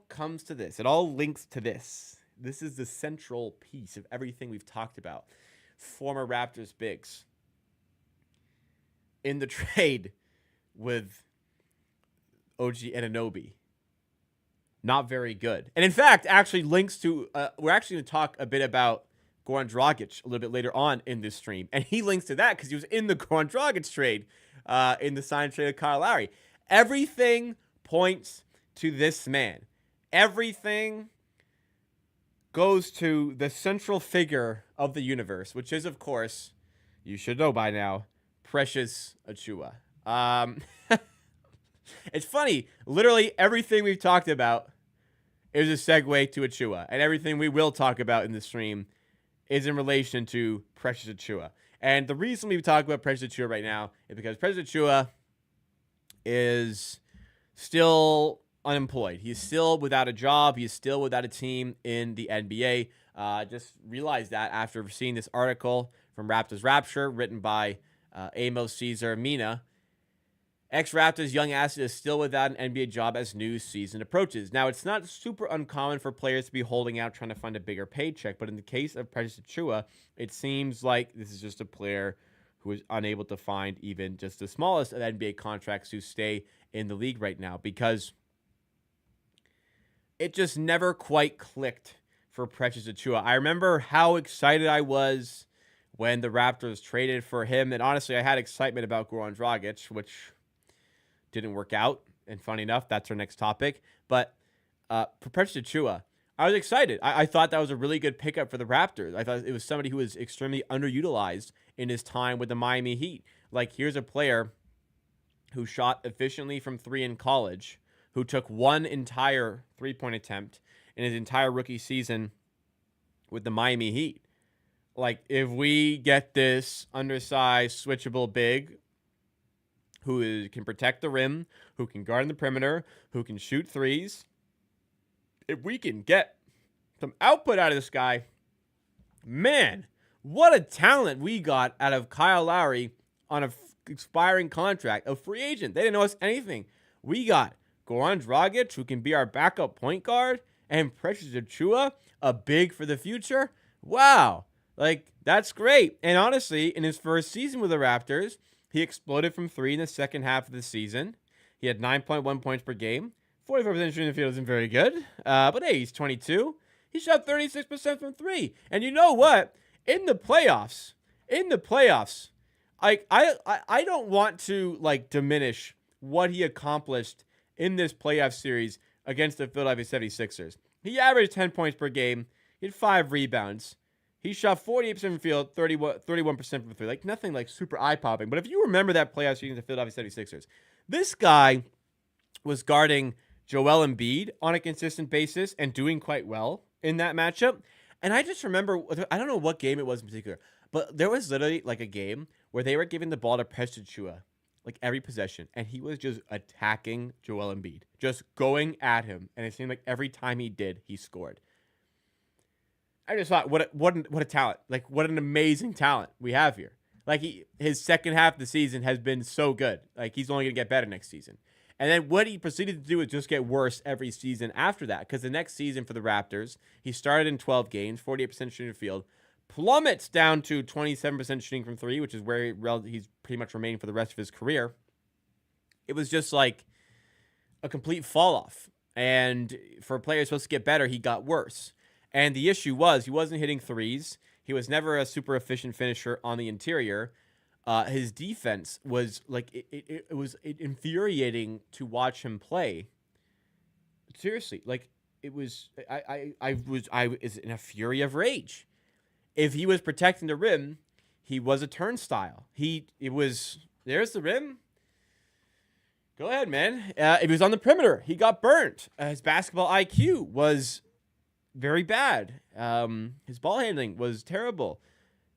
comes to this. It all links to this. This is the central piece of everything we've talked about. Former Raptors bigs. In the trade with OG Anunoby. Not very good. And in fact, actually links to, we're actually going to talk a bit about Goran Dragic a little bit later on in this stream. And he links to that because he was in the Goran Dragic trade, in the sign trade of Kyle Lowry. Everything points to this man. Everything goes to the central figure of the universe, which is, of course, you should know by now, Precious Achiuwa. It's funny. Literally everything we've talked about is a segue to Achiuwa. And everything we will talk about in the stream is in relation to Precious Achiuwa. And the reason we talk about Precious Achiuwa right now is because Precious Achiuwa is still unemployed. He's still without a job. He's still without a team in the NBA. Just realized that after seeing this article from Raptors Rapture written by Amos Caesar Mina. Ex-Raptors young asset is still without an NBA job as new season approaches. Now, it's not super uncommon for players to be holding out trying to find a bigger paycheck, but in the case of Precious Achiuwa, it seems like this is just a player who is unable to find even just the smallest of NBA contracts to stay in the league right now, because it just never quite clicked for Precious Achiuwa. I remember how excited I was when the Raptors traded for him, and honestly, I had excitement about Goran Dragic, which didn't work out, and funny enough, that's our next topic. But for Precious Achiuwa, I was excited. I thought that was a really good pickup for the Raptors. I thought it was somebody who was extremely underutilized in his time with the Miami Heat. Like, here's a player who shot efficiently from three in college, who took one entire three-point attempt in his entire rookie season with the Miami Heat. Like, if we get this undersized, switchable big who can protect the rim, who can guard in the perimeter, who can shoot threes, if we can get some output out of this guy, man, what a talent we got out of Kyle Lowry on an expiring contract, a free agent. They didn't know us anything. We got Goran Dragic, who can be our backup point guard, And Precious Achiuwa, a big for the future. Wow. Like, that's great. And honestly, in his first season with the Raptors, he exploded from 3 in the second half of the season. He had 9.1 points per game. 44% shooting the field isn't very good. But hey, he's 22. He shot 36% from 3. And you know what? In the playoffs, I don't want to like diminish what he accomplished in this playoff series against the Philadelphia 76ers. He averaged 10 points per game. He had 5 rebounds. He shot 48% from the field, 31% from 3. Like, nothing like super eye-popping. But if you remember that playoff series against the Philadelphia 76ers, this guy was guarding Joel Embiid on a consistent basis and doing quite well in that matchup. And I just remember, I don't know what game it was in particular, but there was literally like a game where they were giving the ball to Precious Achiuwa like every possession, and he was just attacking Joel Embiid, just going at him. And it seemed like every time he did, he scored. I just thought, what a talent. Like, what an amazing talent we have here. Like, his second half of the season has been so good. Like, he's only going to get better next season. And then what he proceeded to do is just get worse every season after that. Because the next season for the Raptors, he started in 12 games, 48% shooting the field, plummets down to 27% shooting from 3, which is where he's pretty much remaining for the rest of his career. It was just like a complete fall off. And for a player supposed to get better, he got worse. And the issue was he wasn't hitting threes. He was never a super efficient finisher on the interior. His defense was like it was infuriating to watch him play. Seriously, like it was. I was in a fury of rage. If he was protecting the rim, he was a turnstile. There's the rim. Go ahead, man. If he was on the perimeter, he got burnt. His basketball IQ was very bad. His ball handling was terrible.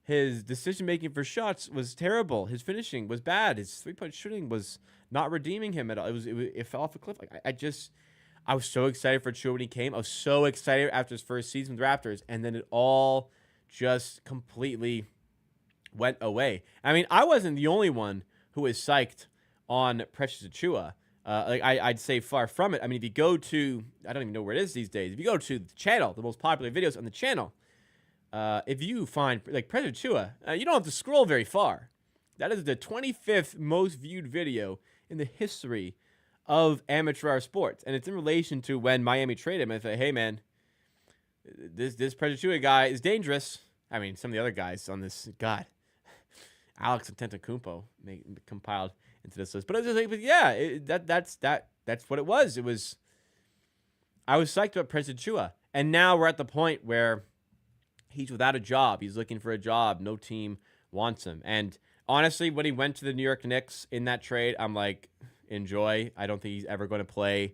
His decision-making for shots was terrible. His finishing was bad. His three-point shooting was not redeeming him at all. It fell off a cliff. Like I was so excited for Achiuwa when he came. I was so excited after his first season with the Raptors, and then it all just completely went away. I mean, I wasn't the only one who was psyched on Precious Achiuwa. I'd say far from it. I mean, if you go to, I don't even know where it is these days. If you go to the channel, the most popular videos on the channel, if you find like Precious Achiuwa, you don't have to scroll very far. That is the 25th most viewed video in the history of amateur hour sports, and it's in relation to when Miami traded him. And say, hey man, this Precious Achiuwa guy is dangerous. I mean, some of the other guys on this, God, Alex Antetokounmpo compiled into this list, but I was just like, yeah, that's what it was. I was psyched about Precious Achiuwa, and now we're at the point where he's without a job. He's looking for a job. No team wants him. And honestly, when he went to the New York Knicks in that trade, I'm like, enjoy. I don't think he's ever going to play.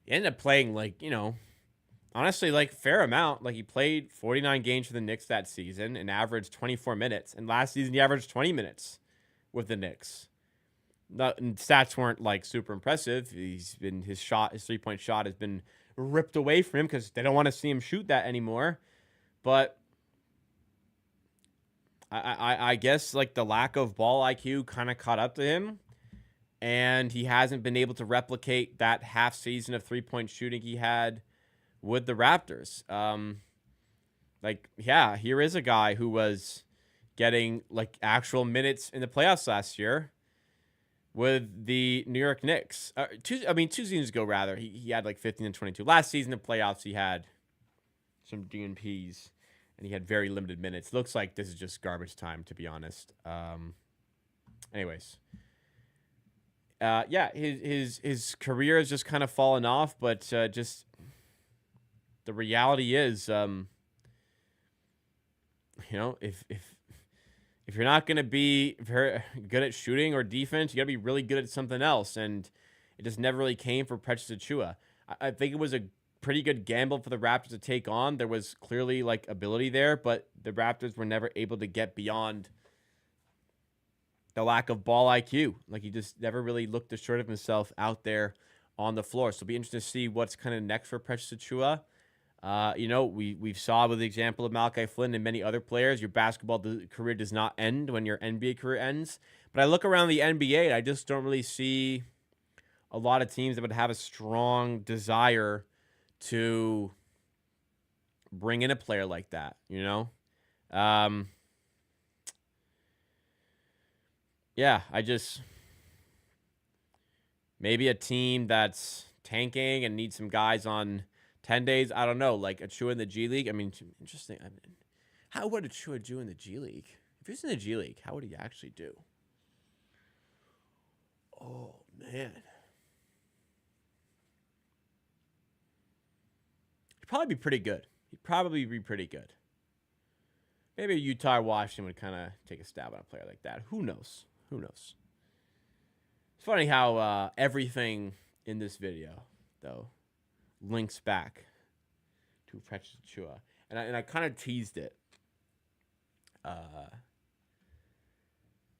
He ended up playing honestly, fair amount. Like, he played 49 games for the Knicks that season and averaged 24 minutes. And last season, he averaged 20 minutes with the Knicks. Stats weren't super impressive. His 3-point shot has been ripped away from him because they don't want to see him shoot that anymore. But I guess the lack of ball IQ kind of caught up to him, and he hasn't been able to replicate that half season of 3-point shooting he had with the Raptors. Here is a guy who was getting actual minutes in the playoffs last year with the New York Knicks. 2 seasons ago, rather, he had 15 and 22. Last season in playoffs, he had some DNPs, and he had very limited minutes. Looks like this is just garbage time, to be honest. Anyways. His career has just kind of fallen off, but just the reality is, if you're not going to be very good at shooting or defense, you got to be really good at something else. And it just never really came for Precious Achiuwa. I think it was a pretty good gamble for the Raptors to take on. There was clearly ability there, but the Raptors were never able to get beyond the lack of ball IQ. He just never really looked assured of himself out there on the floor. So it'll be interesting to see what's kind of next for Precious Achiuwa. We've saw with the example of Malachi Flynn and many other players, your basketball career does not end when your NBA career ends. But I look around the NBA, and I just don't really see a lot of teams that would have a strong desire to bring in a player like that, you know? Yeah, maybe a team that's tanking and needs some guys on 10 days. I don't know, like Achua in the G League. I mean, interesting. I mean, how would Achua do in the G League? If he's in the G League, how would he actually do? Oh, man. He'd probably be pretty good. Maybe Utah or Washington would kind of take a stab on a player like that. Who knows? It's funny how everything in this video, though, links back to Precious Achua. And I kind of teased it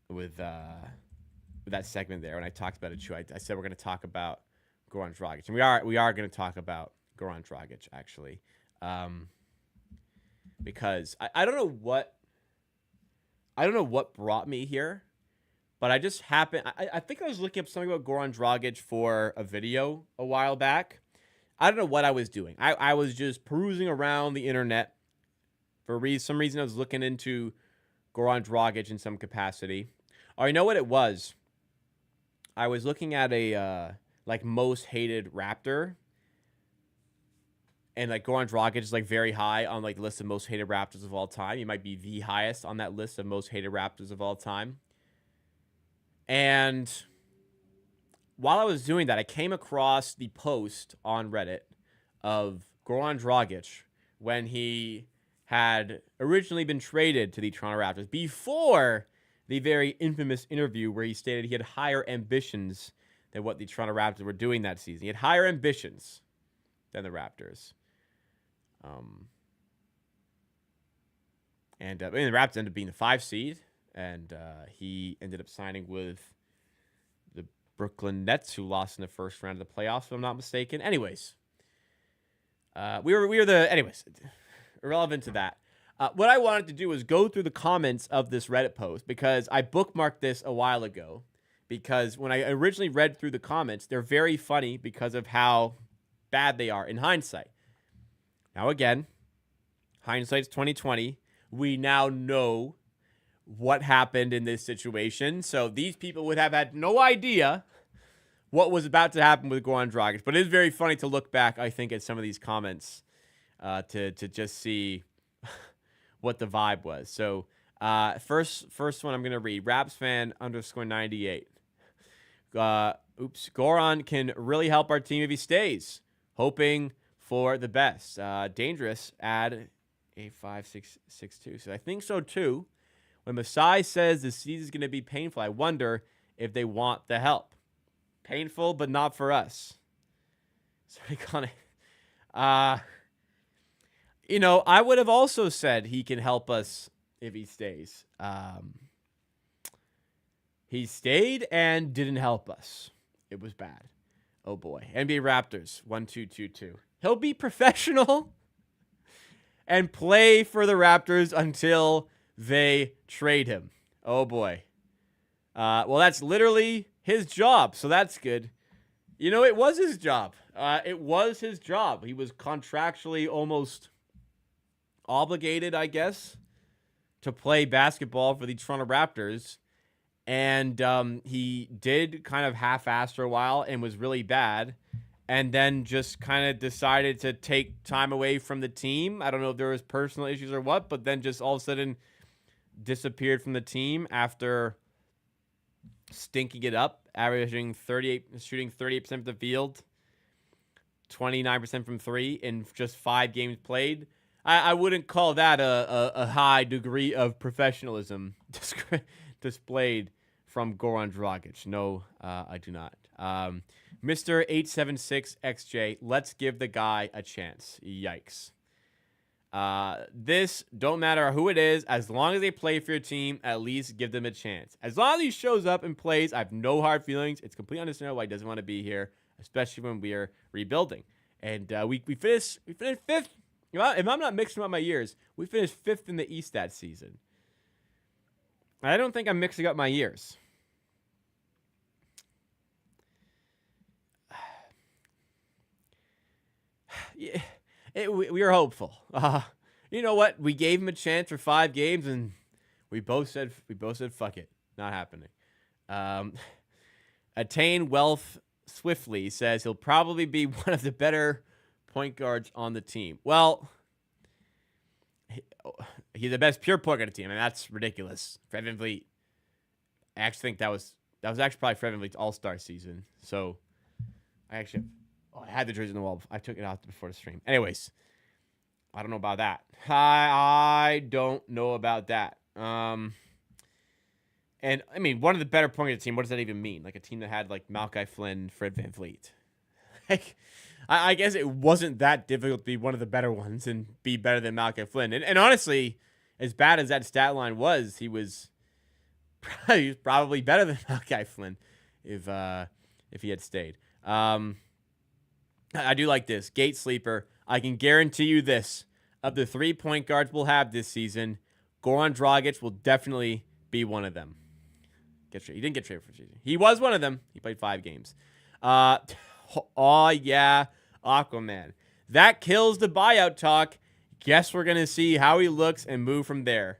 with that segment there when I talked about Achua. I said we're going to talk about Goran Dragic. And we are going to talk about Goran Dragic, actually. Because I don't know what brought me here, but I just happened. I think I was looking up something about Goran Dragic for a video a while back. I don't know what I was doing. I was just perusing around the internet. For some reason, I was looking into Goran Dragic in some capacity. Oh, you know what it was? I was looking at a like most hated Raptor. And like Goran Dragic is like very high on like the list of most hated Raptors of all time. He might be the highest on that list of most hated Raptors of all time. And while I was doing that, I came across the post on Reddit of Goran Dragic when he had originally been traded to the Toronto Raptors before the very infamous interview where he stated he had higher ambitions than what the Toronto Raptors were doing that season. He had higher ambitions than the Raptors. And the Raptors ended up being the 5 seed, and he ended up signing with the Brooklyn Nets, who lost in the first round of the playoffs, if I'm not mistaken. Anyways, irrelevant to that. What I wanted to do was go through the comments of this Reddit post because I bookmarked this a while ago. Because when I originally read through the comments, they're very funny because of how bad they are in hindsight. Now, again, hindsight's 2020. We now know what happened in this situation. So these people would have had no idea what was about to happen with Goran Dragic. But it is very funny to look back, I think, at some of these comments to just see what the vibe was. So first one I'm going to read. Raps fan _98. Goran can really help our team if he stays. Hoping for the best. Dangerous, add a 5662. So I think so too. When Masai says the season's going to be painful, I wonder if they want the help. Painful, but not for us. Sorry, Connor. I would have also said he can help us if he stays. He stayed and didn't help us. It was bad. Oh boy. NBA Raptors 1222. He'll be professional and play for the Raptors until they trade him. Oh boy. Well, that's literally his job, so that's good. It was his job. He was contractually almost obligated, I guess, to play basketball for the Toronto Raptors. And he did kind of half-ass for a while and was really bad. And then just kind of decided to take time away from the team. I don't know if there was personal issues or what, but then just all of a sudden disappeared from the team after stinking it up, shooting 38% of the field, 29% from 3 in just 5 games played. I wouldn't call that a high degree of professionalism displayed from Goran Dragic. No, I do not. Mr. 876XJ, let's give the guy a chance. Yikes. This don't matter who it is, as long as they play for your team, at least give them a chance. As long as he shows up and plays, I have no hard feelings. It's completely understandable why he doesn't want to be here, especially when we are rebuilding. And we finished 5th. If I'm not mixing up my years, we finished 5th in the East that season. I don't think I'm mixing up my years. yeah, we were hopeful. You know what? We gave him a chance for 5 games, and we both said fuck it, not happening. Attain Wealth Swiftly says he'll probably be one of the better point guards on the team. Well, he's the best pure point guard on the team, and that's ridiculous. Fred VanVleet. I actually think that was actually probably Fred VanVleet's All-Star season. So I had the jersey on the wall. I took it out before the stream. Anyways, I don't know about that. I don't know about that. And I mean, one of the better point guard team. What does that even mean? Like a team that had like Malachi Flynn, Fred VanVleet. Like, I guess it wasn't that difficult to be one of the better ones and be better than Malachi Flynn. And honestly, as bad as that stat line was, he was probably better than Malachi Flynn if he had stayed. I do like this. Gate Sleeper. I can guarantee you this. Of the 3 point guards we'll have this season, Goran Dragic will definitely be one of them. He didn't get traded for season. He was one of them. He played 5 games. Oh, yeah. Aquaman. That kills the buyout talk. Guess we're going to see how he looks and move from there.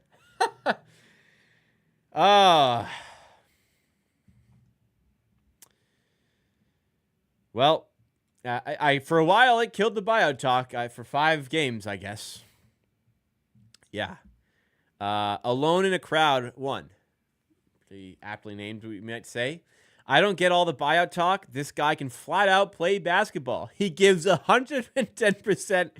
Well, I for a while, it killed the buyout talk for 5 games, I guess. Yeah. Alone in a Crowd, 1. The aptly named, we might say. I don't get all the buyout talk. This guy can flat out play basketball. He gives 110%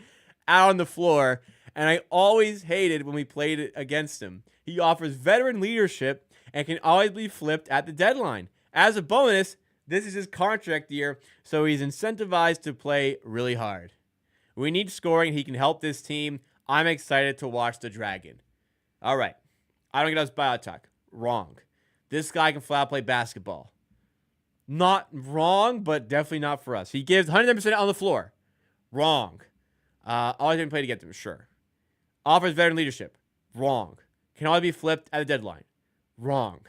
out on the floor, and I always hated when we played against him. He offers veteran leadership and can always be flipped at the deadline. As a bonus, this is his contract year, so he's incentivized to play really hard. We need scoring. He can help this team. I'm excited to watch the Dragon. All right. I don't get us buyout talk. Wrong. This guy can flat play basketball. Not wrong, but definitely not for us. He gives 100% on the floor. Wrong. Always been played against him, sure. Offers veteran leadership. Wrong. Can always be flipped at the deadline. Wrong.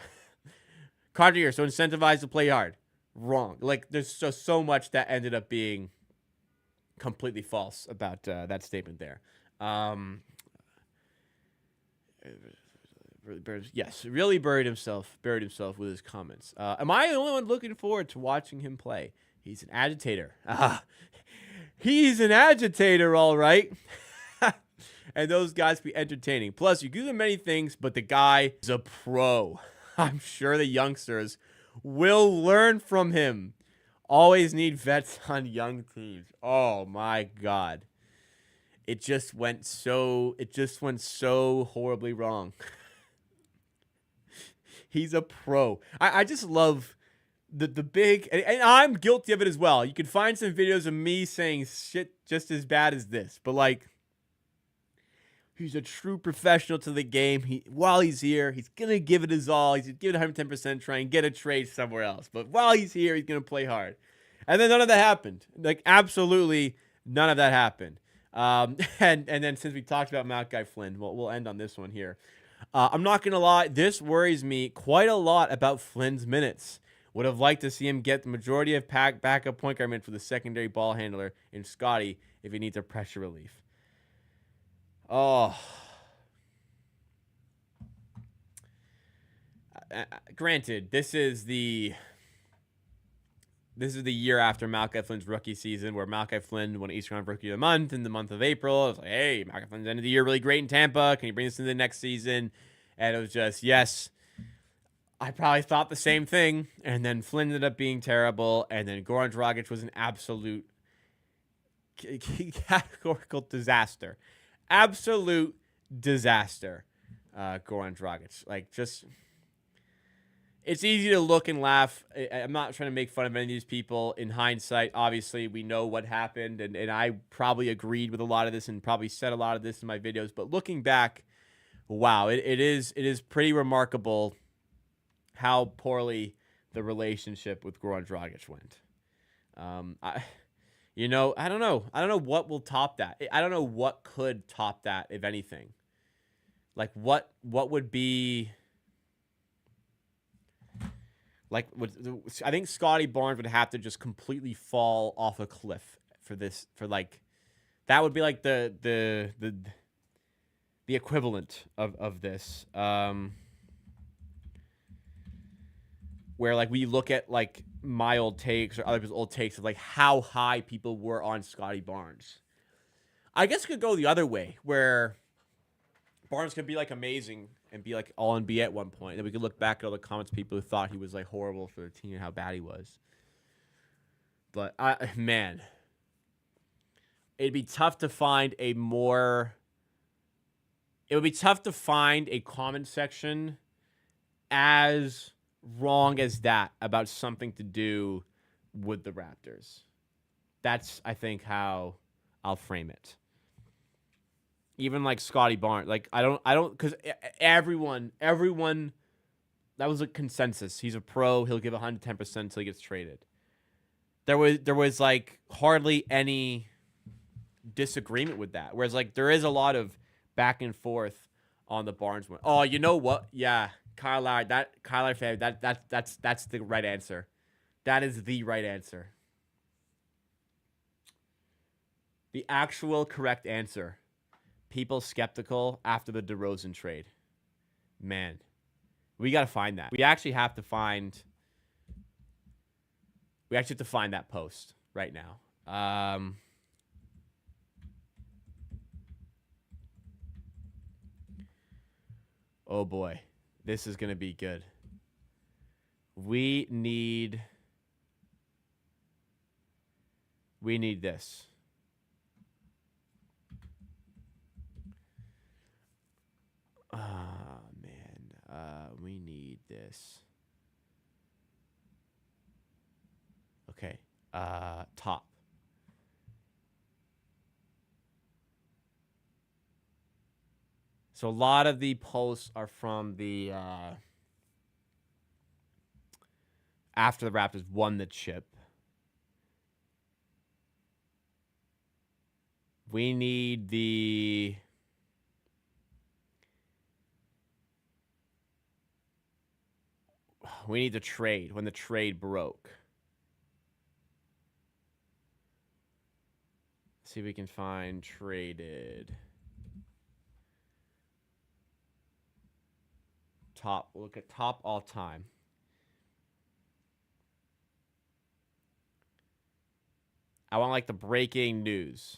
Contract year, so incentivized to play hard. Wrong. Like, there's so much that ended up being completely false about that statement there. Really buried himself with his comments. Am I the only one looking forward to watching him play? He's an agitator. He's an agitator, all right. And those guys be entertaining. Plus, you give him many things, but the guy is a pro. I'm sure the youngsters will learn from him. Always need vets on young teams. Oh my God. It just went so horribly wrong. He's a pro. I just love the big, and I'm guilty of it as well. You can find some videos of me saying shit just as bad as this, but like, he's a true professional to the game. While he's here, he's going to give it his all. He's going to give it 110%, try and get a trade somewhere else. But while he's here, he's going to play hard. And then none of that happened. Like, absolutely none of that happened. And then since we talked about Malachi Flynn, we'll end on this one here. I'm not going to lie. This worries me quite a lot about Flynn's minutes. Would have liked to see him get the majority of backup point guard minutes for the secondary ball handler in Scotty if he needs a pressure relief. Oh. Granted, this is the year after Malachi Flynn's rookie season, where Malachi Flynn won East Round Rookie of the Month in the month of April. It was like, hey, Malachi Flynn's end of the year really great in Tampa. Can you bring this into the next season? And it was just, yes. I probably thought the same thing. And then Flynn ended up being terrible. And then Goran Dragic was an absolute categorical disaster. Absolute disaster, Goran Dragic. Like, just, it's easy to look and laugh. I'm not trying to make fun of any of these people. In hindsight, obviously, we know what happened, and I probably agreed with a lot of this and probably said a lot of this in my videos. But looking back, wow, it is pretty remarkable how poorly the relationship with Goran Dragic went. I don't know. I don't know what will top that. I don't know what could top that, if anything. Like, what would be... Like, I think Scotty Barnes would have to just completely fall off a cliff for this, for, like, That would be like the equivalent of this. Where like we look at like my old takes or other people's old takes of like how high people were on Scotty Barnes. I guess it could go the other way where Barnes could be like amazing and be like all NBA at one point. And then we could look back at all the comments of people who thought he was like horrible for the team and how bad he was. But man, it'd be tough to find a more. It would be tough to find a comment section as wrong as that about something to do with the Raptors. That's, I think, how I'll frame it. Even like Scotty Barnes, like I don't, because everyone, that was a consensus. He's a pro. He'll give 110% until he gets traded. There was like hardly any disagreement with that. Whereas like there is a lot of back and forth on the Barnes one. Oh, you know what? Yeah, Kyle Lowry. That's the right answer. That is the right answer. The actual correct answer. People skeptical after the DeRozan trade. Man, we got to find that. We actually have to find that post right now. Oh boy, this is going to be good. We need this. We need this. Okay. Top. So a lot of the posts are from the after the Raptors won the chip. We need the trade, when the trade broke. Let's see if we can find traded. Top. We'll look at top all time. I want like the breaking news.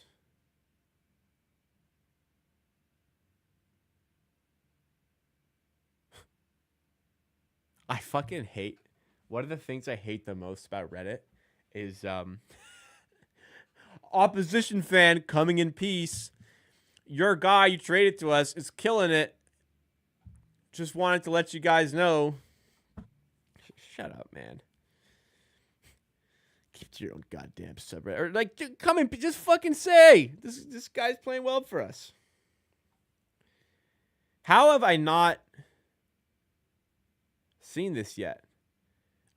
I fucking hate. One of the things I hate the most about Reddit is opposition fan coming in peace. Your guy you traded to us is killing it. Just wanted to let you guys know. Shut up, man. Keep to your own goddamn subreddit. Or like, come in, just fucking say this guy's playing well for us. How have I not seen this yet?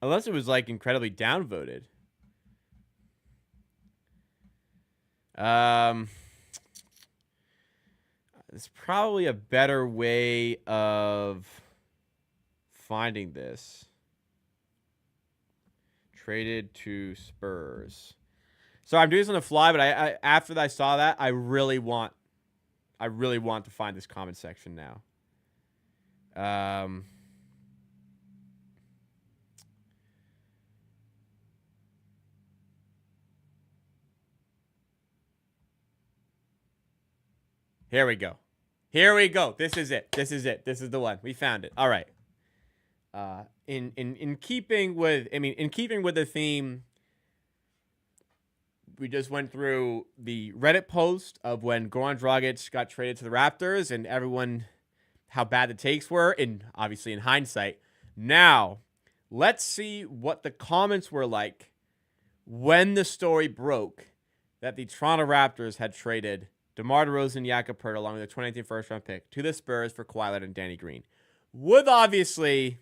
Unless it was like incredibly downvoted. There's probably a better way of finding this. Traded to Spurs. So I'm doing this on the fly, but I after I saw that, I really want to find this comment section now. Here we go. This is it. This is the one. We found it. All right. In keeping with the theme, we just went through the Reddit post of when Goran Dragic got traded to the Raptors and everyone, how bad the takes were, and obviously in hindsight. Now, let's see what the comments were like when the story broke that the Toronto Raptors had traded DeMar DeRozan, Jakob Poeltl, along with the 2019 first-round pick, to the Spurs for Kawhi Leonard and Danny Green. With obviously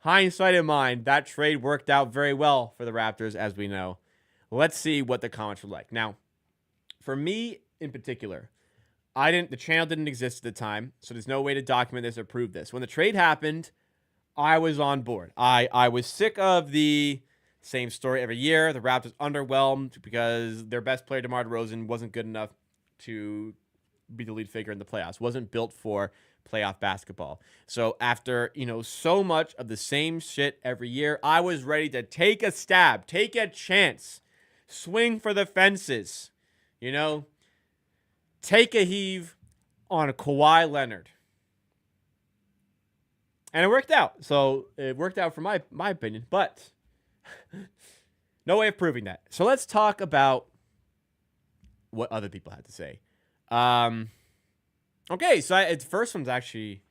hindsight in mind, that trade worked out very well for the Raptors, as we know. Let's see what the comments were like. Now, for me in particular, the channel didn't exist at the time, so there's no way to document this or prove this. When the trade happened, I was on board. I was sick of the same story every year. The Raptors underwhelmed because their best player, DeMar DeRozan, wasn't good enough to be the lead figure in the playoffs. Wasn't built for playoff basketball. So after, so much of the same shit every year, I was ready to take a stab, take a chance, swing for the fences, take a heave on a Kawhi Leonard. And it worked out. So it worked out for my opinion, but no way of proving that. So let's talk about what other people had to say. Okay, so the first one's actually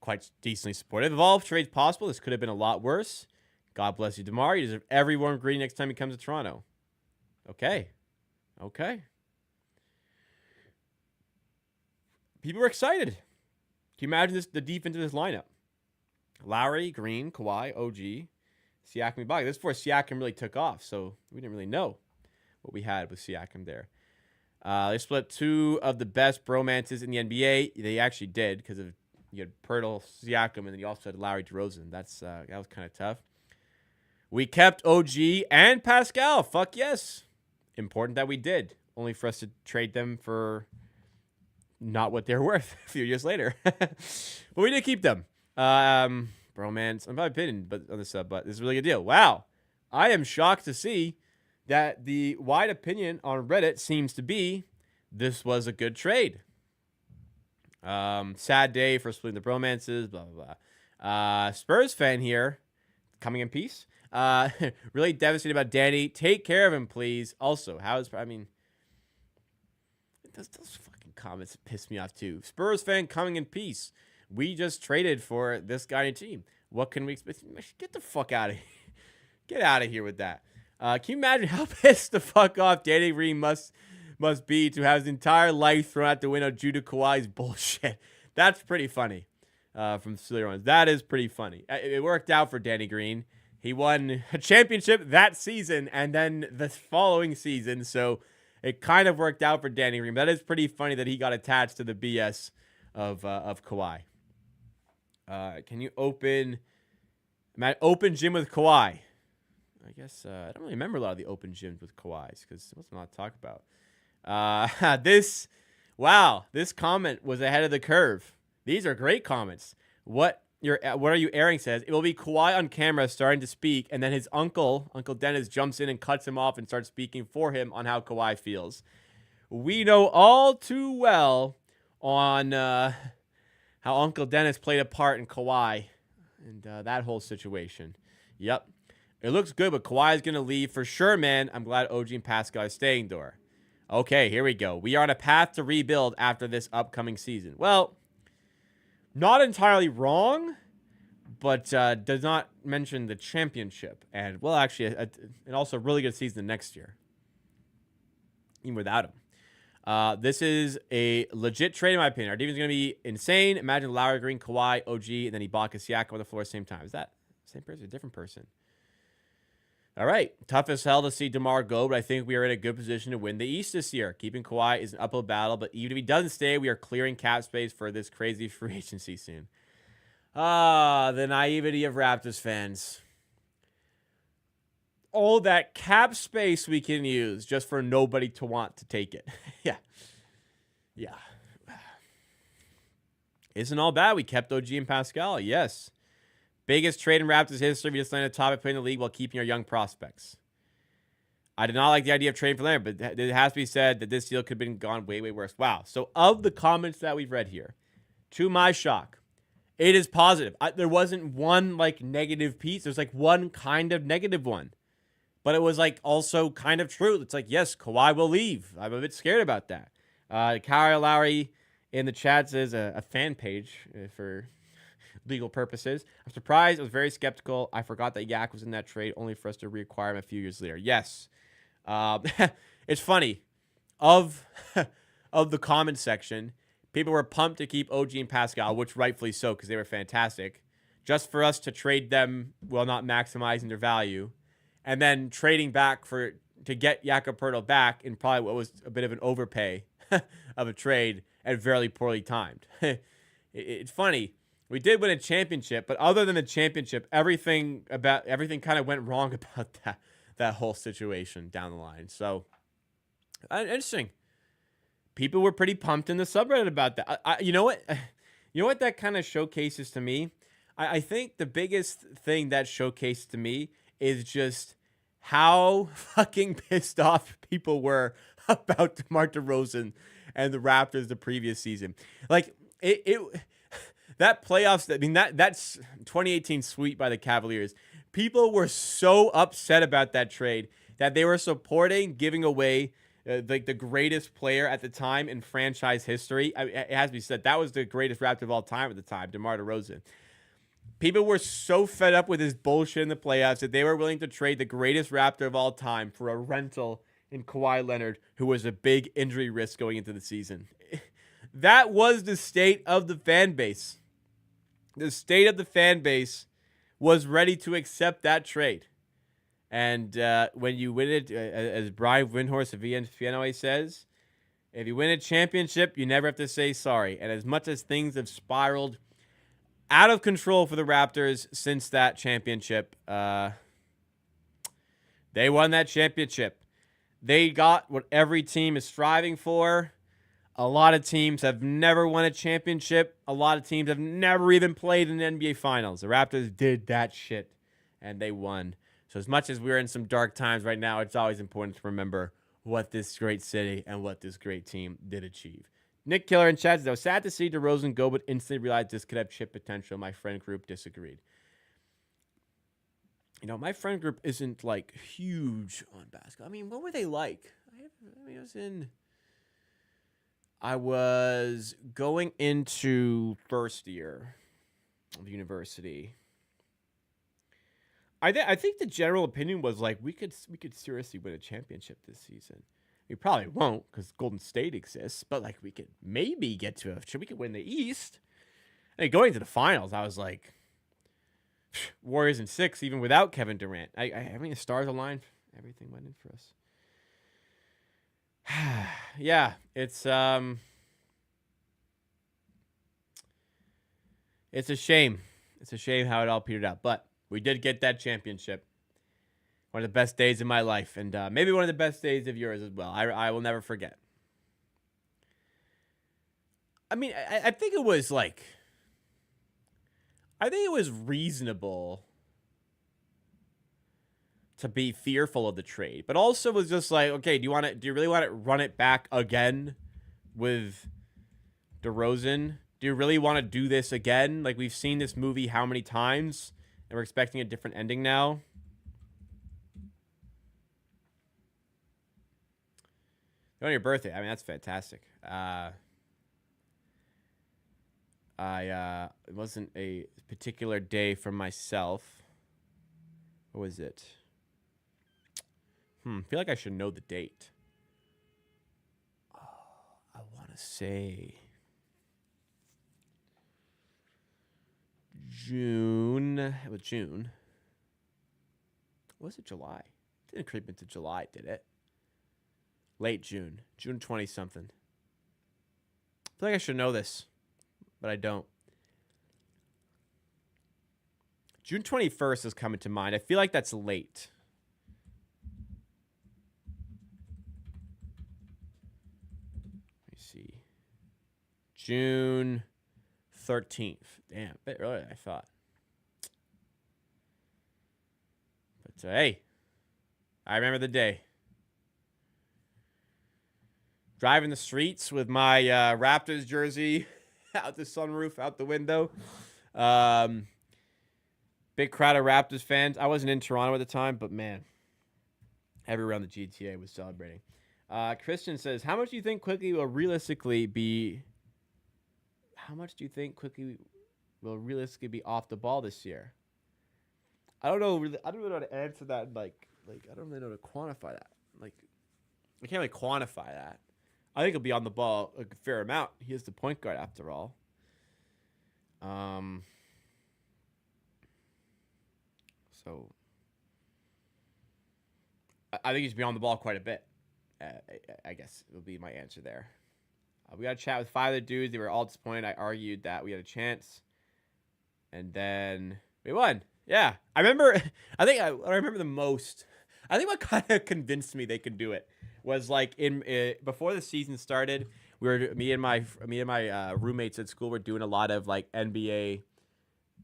quite decently supportive. Of all trades possible, this could have been a lot worse. God bless you, DeMar. You deserve every warm greeting next time he comes to Toronto. Okay. People were excited. Can you imagine the defense of this lineup? Lowry, Green, Kawhi, OG, Siakam, Ibaka. This is before Siakam really took off, so we didn't really know what we had with Siakam there. They split two of the best bromances in the NBA. They actually did because of you had Pirtle, Siakam, and then you also had Lowry DeRozan. That was kind of tough. We kept OG and Pascal. Fuck yes. Important that we did. Only for us to trade them for not what they're worth a few years later. But we did keep them. Bromance, in my opinion, but on this but this is a really good deal. Wow. I am shocked to see that the wide opinion on Reddit seems to be this was a good trade. Sad day for splitting the bromances, blah, blah, blah. Spurs fan here, coming in peace. Really devastated about Danny. Take care of him, please. Also, those fucking comments piss me off too. Spurs fan coming in peace. We just traded for this guy on your team. What can we expect? Get the fuck out of here. Get out of here with that. Can you imagine how pissed the fuck off Danny Green must be to have his entire life thrown out the window due to Kawhi's bullshit? That's pretty funny from Silly Ones. That is pretty funny. It worked out for Danny Green. He won a championship that season and then the following season, so it kind of worked out for Danny Green. But that is pretty funny that he got attached to the BS of Kawhi. Can you open gym with Kawhi? I guess I don't really remember a lot of the open gyms with Kawhis because there wasn't a lot to talk about. This comment was ahead of the curve. These are great comments. What are you airing says, it will be Kawhi on camera starting to speak, and then his Uncle Dennis jumps in and cuts him off and starts speaking for him on how Kawhi feels. We know all too well on how Uncle Dennis played a part in Kawhi and that whole situation. Yep. It looks good, but Kawhi is going to leave for sure, man. I'm glad OG and Pascal are staying there. Okay, here we go. We are on a path to rebuild after this upcoming season. Well, not entirely wrong, but does not mention the championship. And, well, actually, and also a really good season next year, even without him. This is a legit trade, in my opinion. Our defense is going to be insane. Imagine Lowry, Green, Kawhi, OG, and then Ibaka, Siakam on the floor at the same time. Is that the same person or a different person? All right. Tough as hell to see DeMar go, but I think we are in a good position to win the East this year. Keeping Kawhi is an uphill battle, but even if he doesn't stay, we are clearing cap space for this crazy free agency soon. The naivety of Raptors fans. All that cap space we can use just for nobody to want to take it. Yeah. Isn't all bad. We kept OG and Pascal. Yes. Biggest trade in Raptors history. We just landed top at playing the league while keeping our young prospects. I did not like the idea of trading for Leonard, but it has to be said that this deal could have been gone way, way worse. Wow. So of the comments that we've read here, to my shock, it is positive. There wasn't one negative piece. There's one kind of negative one. But it was also kind of true. It's yes, Kawhi will leave. I'm a bit scared about that. Kyle Lowry in the chat says a fan page for legal purposes. I'm surprised. I was very skeptical. I forgot that Yak was in that trade only for us to reacquire him a few years later. Yes. It's funny. Of the comment section, people were pumped to keep OG and Pascal, which rightfully so because they were fantastic, just for us to trade them while not maximizing their value, and then trading back to get Jakob Poeltl back in probably what was a bit of an overpay of a trade and very poorly timed. It's funny. We did win a championship, but other than the championship, everything kind of went wrong about that whole situation down the line. So, interesting. people were pretty pumped in the subreddit about that. You know what? You know what that kind of showcases to me? I think the biggest thing that showcased to me is just how fucking pissed off people were about DeMar DeRozan and the Raptors the previous season. Like that playoffs. I mean that's 2018 sweep by the Cavaliers. People were so upset about that trade that they were supporting giving away like the greatest player at the time in franchise history. It has to be said that was the greatest Raptor of all time at the time, DeMar DeRozan. People were so fed up with his bullshit in the playoffs that they were willing to trade the greatest Raptor of all time for a rental in Kawhi Leonard, who was a big injury risk going into the season. That was the state of the fan base. The state of the fan base was ready to accept that trade. And when you win it, as Brian Windhorst of ESPN always says, if you win a championship, you never have to say sorry. And as much as things have spiraled out of control for the Raptors since that championship, they won that championship. They got what every team is striving for. A lot of teams have never won a championship. A lot of teams have never even played in the NBA Finals. The Raptors did that shit, and they won. So as much as we're in some dark times right now, it's always important to remember what this great city and what this great team did achieve. Nick Killer in chat says, I was sad to see DeRozan go, but instantly realized this could have chip potential. My friend group disagreed. You know, my friend group isn't, like, huge on basketball. I mean, what were they like? I was going into first year of university. I think the general opinion was, like, we could seriously win a championship this season. We probably won't because Golden State exists, but like we could maybe get to we could win the East. I mean, going to the finals, I was like, Warriors in 6, even without Kevin Durant. I mean, the stars aligned, everything went in for us. Yeah, it's a shame. It's a shame how it all petered out, but we did get that championship. One of the best days of my life, and maybe one of the best days of yours as well. I will never forget. I mean, I think it was like, I think it was reasonable to be fearful of the trade, but also was just like, okay, do you really want to run it back again with DeRozan? Do you really want to do this again? Like, we've seen this movie how many times, and we're expecting a different ending now. On your birthday. I mean, that's fantastic. It wasn't a particular day for myself. What was it? I feel like I should know the date. I want to say June. It was June. Was it July? It didn't creep into July, did it? Late June. June 20-something. I feel like I should know this, but I don't. June 21st is coming to mind. I feel like that's late. Let me see. June 13th. Damn, a bit earlier than I thought. But hey, I remember the day. Driving the streets with my Raptors jersey out the sunroof, out the window. Big crowd of Raptors fans. I wasn't in Toronto at the time, but man, everyone around the GTA was celebrating. Christian says, how much do you think Quickly will realistically be off the ball this year? I don't know. I don't really know how to answer that. Like I don't really know how to quantify that. Like, I can't really quantify that. I think he'll be on the ball a fair amount. He is the point guard after all. So I think he's be on the ball quite a bit. I guess will be my answer there. We got a chat with 5 other dudes. They were all disappointed. I argued that we had a chance, and then we won. Yeah, I remember. I think what I remember the most. I think what kind of convinced me they could do it was like before the season started, Me and my roommates at school were doing a lot of like NBA.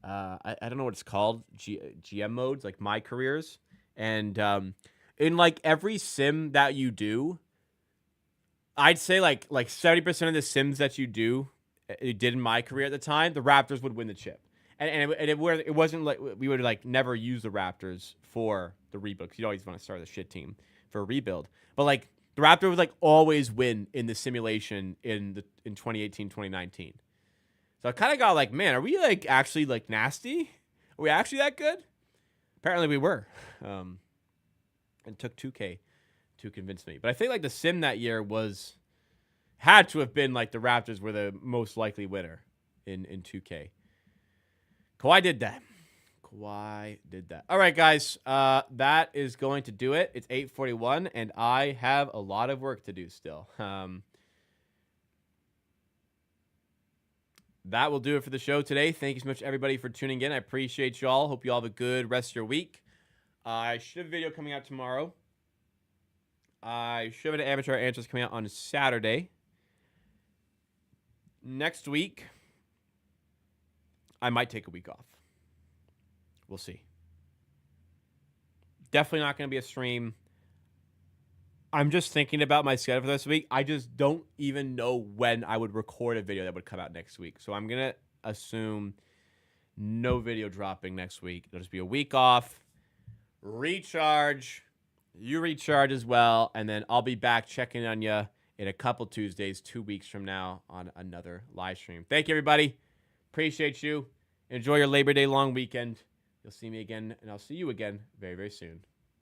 I don't know what it's called, GM modes, like my careers, and in like every sim that you do, I'd say like 70% of the sims that you did in my career at the time, the Raptors would win the chip. It wasn't like we would like never use the Raptors for the rebuild. 'Cause you always want to start a shit team for a rebuild. But like the Raptors would like always win in the simulation in 2018, 2019. So I kind of got like, man, are we like actually like nasty? Are we actually that good? Apparently we were. It took 2K to convince me. But I think like the sim that year had to have been like the Raptors were the most likely winner in 2K. Kawhi did that. All right, guys. That is going to do it. It's 8:41, and I have a lot of work to do still. That will do it for the show today. Thank you so much, everybody, for tuning in. I appreciate y'all. Hope you all have a good rest of your week. I should have a video coming out tomorrow. I should have an amateur answers coming out on Saturday. Next week, I might take a week off. We'll see. Definitely not going to be a stream. I'm just thinking about my schedule for this week. I just don't even know when I would record a video that would come out next week. So I'm going to assume no video dropping next week. It'll just be a week off, recharge. You recharge as well. And then I'll be back checking on you in a couple Tuesdays, 2 weeks from now on another live stream. Thank you, everybody. Appreciate you. Enjoy your Labor Day long weekend. You'll see me again, and I'll see you again very, very soon.